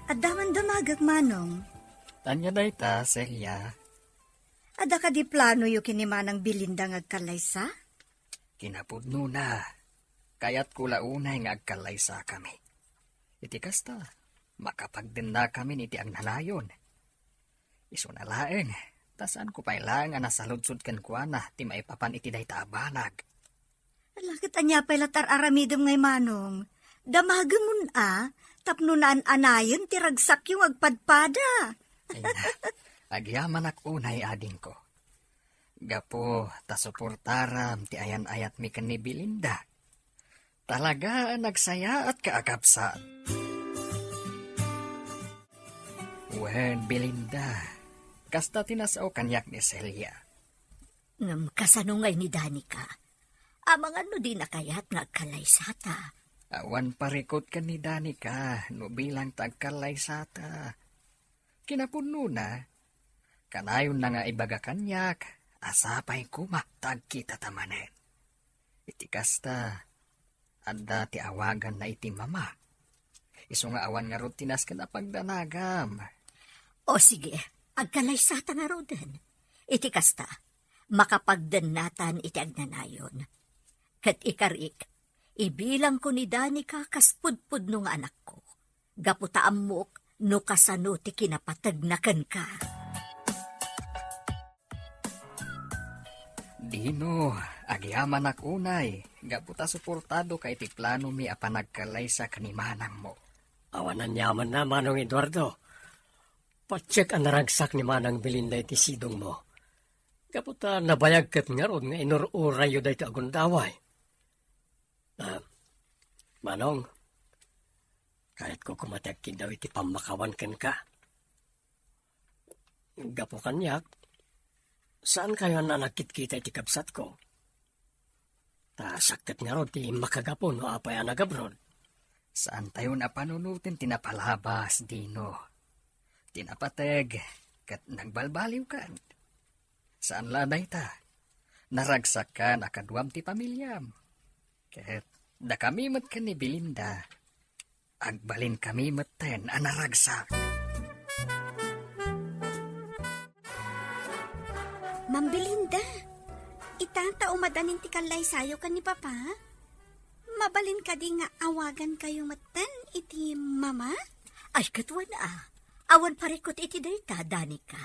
Adaman damagag manong. Tanya dayta, Celia. Ada ka di plano yu kinimanang Belinda ngagkalaysa? Kinapudno na. Kaya't kulaunay nga agkalaysa kami. Iti kasta, makapagdin na kami iti ang nalayon. Iso na laeng, tasan ko pailang nga nasaludsud kan kuana, ti maipapan iti dayta abanag. Lakit anya pa'y latar aramidom ngay manong. Damagamon tapno naan anayon ti ragsak yung agpadpada. Ay na, agyaman ak unay ading ko. Gapo, tasuportaram ti ayan-ayat mi ken ni Belinda. Talaga nagsaya at kaagapsat. Wen, Belinda, kasta tinasaw kanyak ni Celia. Ngam kasanungay ni Danica. Amang ano di nakayat nga kalaysata. Awan parikot ka ni Danica, no bilang tagkalaysata. Kinapuno na, kanayon na nga ibaga kanyak, asapay kumatag kita tamanen. Iti kasta, anda ti awagan na iti mama. Iso nga awan nga rutinas ka na pagdanagam. O sige, agkalaysata nga roden. Iti kasta, makapagdanatan iti agnanayon. Kat ikarik, ibilang ko ni Danica kaspudpud no nga anak ko. Gaputa amok no kasano ti kinapatagnakan ka. Dino, agyaman ak unay, gaputa suportado kay ti plano mi apanagkalay sa kanimanang mo. Awanan yaman na, Manong Eduardo. Pacheck ang naragsak ni Manang Belinda iti sidong mo. Kaputa nabayag kat nga ron nga inururay yun iti agundaway. Manong, kahit ko kumatagkin daw iti pamakawan ken ka. Gapo kanyak, saan kayo na nakit-kita iti kapsat ko? Sakit nga ron ti makagapon no apay anagabrod. Saan tayo na panunutin tinapalabas, Dino? Tinapateg, kat nagbalbaliw kan. Saan lanay ta? Naragsak ka nakaduam ti pamilyam. Ket da kami mat ka ni Belinda, agbalin kami maten anaragsak. Ma'am Belinda, itata umadanin ti kalay sayo ka ni Papa? Mabalin ka di nga awagan kayo matan iti mama? Ay, katwan Awan parikot iti dayta, Danica.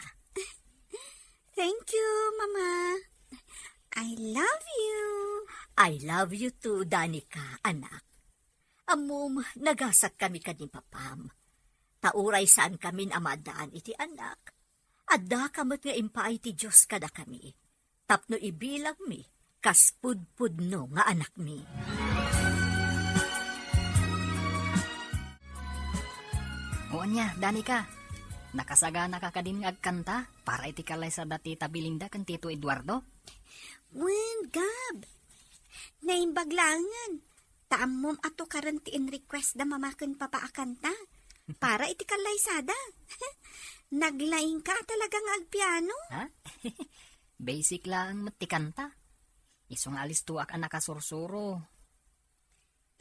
Thank you, Mama. I love you. I love you too, Danica, anak. Amom, nagasat kami kanin papam. Tauray saan kami amadaan iti anak. Adda kamot nga impaay ti Diyos kada kami. Tapno ibilang mi, kaspudpudno nga anak mi. Oo niya, Danica. Nakasagana ka kadin nga agkanta para iti kalay sa dati ta Belinda ken Tito Eduardo. Wen, Gab. Naimbaglangan. Taamom ato karantiin request da mamakan papaakanta. Para iti kalaysada. Naglaing ka talagang agpiano. Ha? Basic lang mati kanta. Isong alis tuak ang nakasursuro.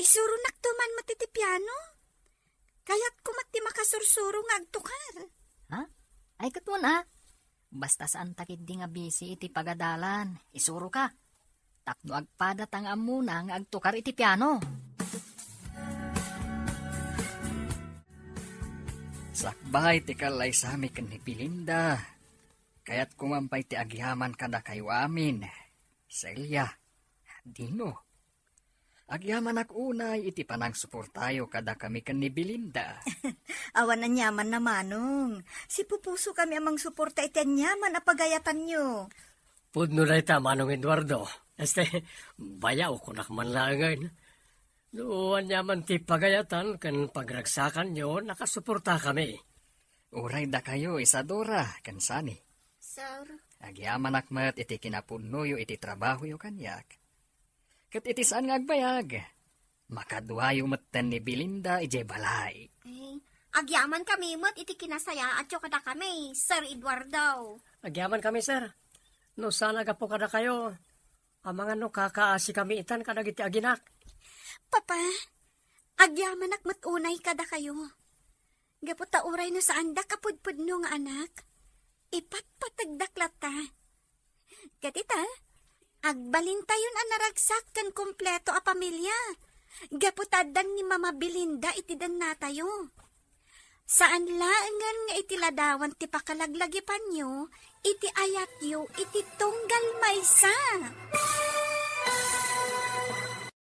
Isuro naktuman matiti piano. Kaya't kumati makasursuro nga agtukar. Ha? Ay katwan Basta saan takid di nga busy iti pagadalan. Isuro ka. Tapno agpadat ang amuna nga agtukar iti piano. Sakbay ti kalay sami ken ni Belinda. Kaya't kumampay ti agyaman kada kayo amin. Celia, Dino. Agyaman ak unay iti panang suportayo kada kami ken ni Belinda. Awan na nyaman na manong. Si Pupuso kami amang suporta iti nyaman a pagayatan nyo. Pudno na ita, Manong Eduardo. Bayaw ko nakmanlangan. Doon yaman ti pagayatan kan pagragsakan nyo, nakasuporta kami. Uray da kayo, Isadora, ken Sani. Sir, Agyaman akmat iti kinapuno yo iti trabaho yo kanyak. Ket iti saan nga agbayag. Makaduayo matten ni Belinda ije balay. agyaman kami mo't iti kinasaya at kada kami, Sir Eduardo. Agyaman kami, sir. No sana gapo kada kayo. Amangan no kakaasi kami itan kadag iti aginak. Papa, agyaman ak matunay kada kayo. Gapo tauray no saan da kapudpudno nga anak. Ipatpatagdaklata. Gatita, agbalin tayon ang naragsak kan kompleto a pamilya. Gaputadan ni Mama Belinda itidan na tayo. Saan laangan nga itiladawan ti pakalaglagipan nyo, iti ayat yo, iti tunggal maysa.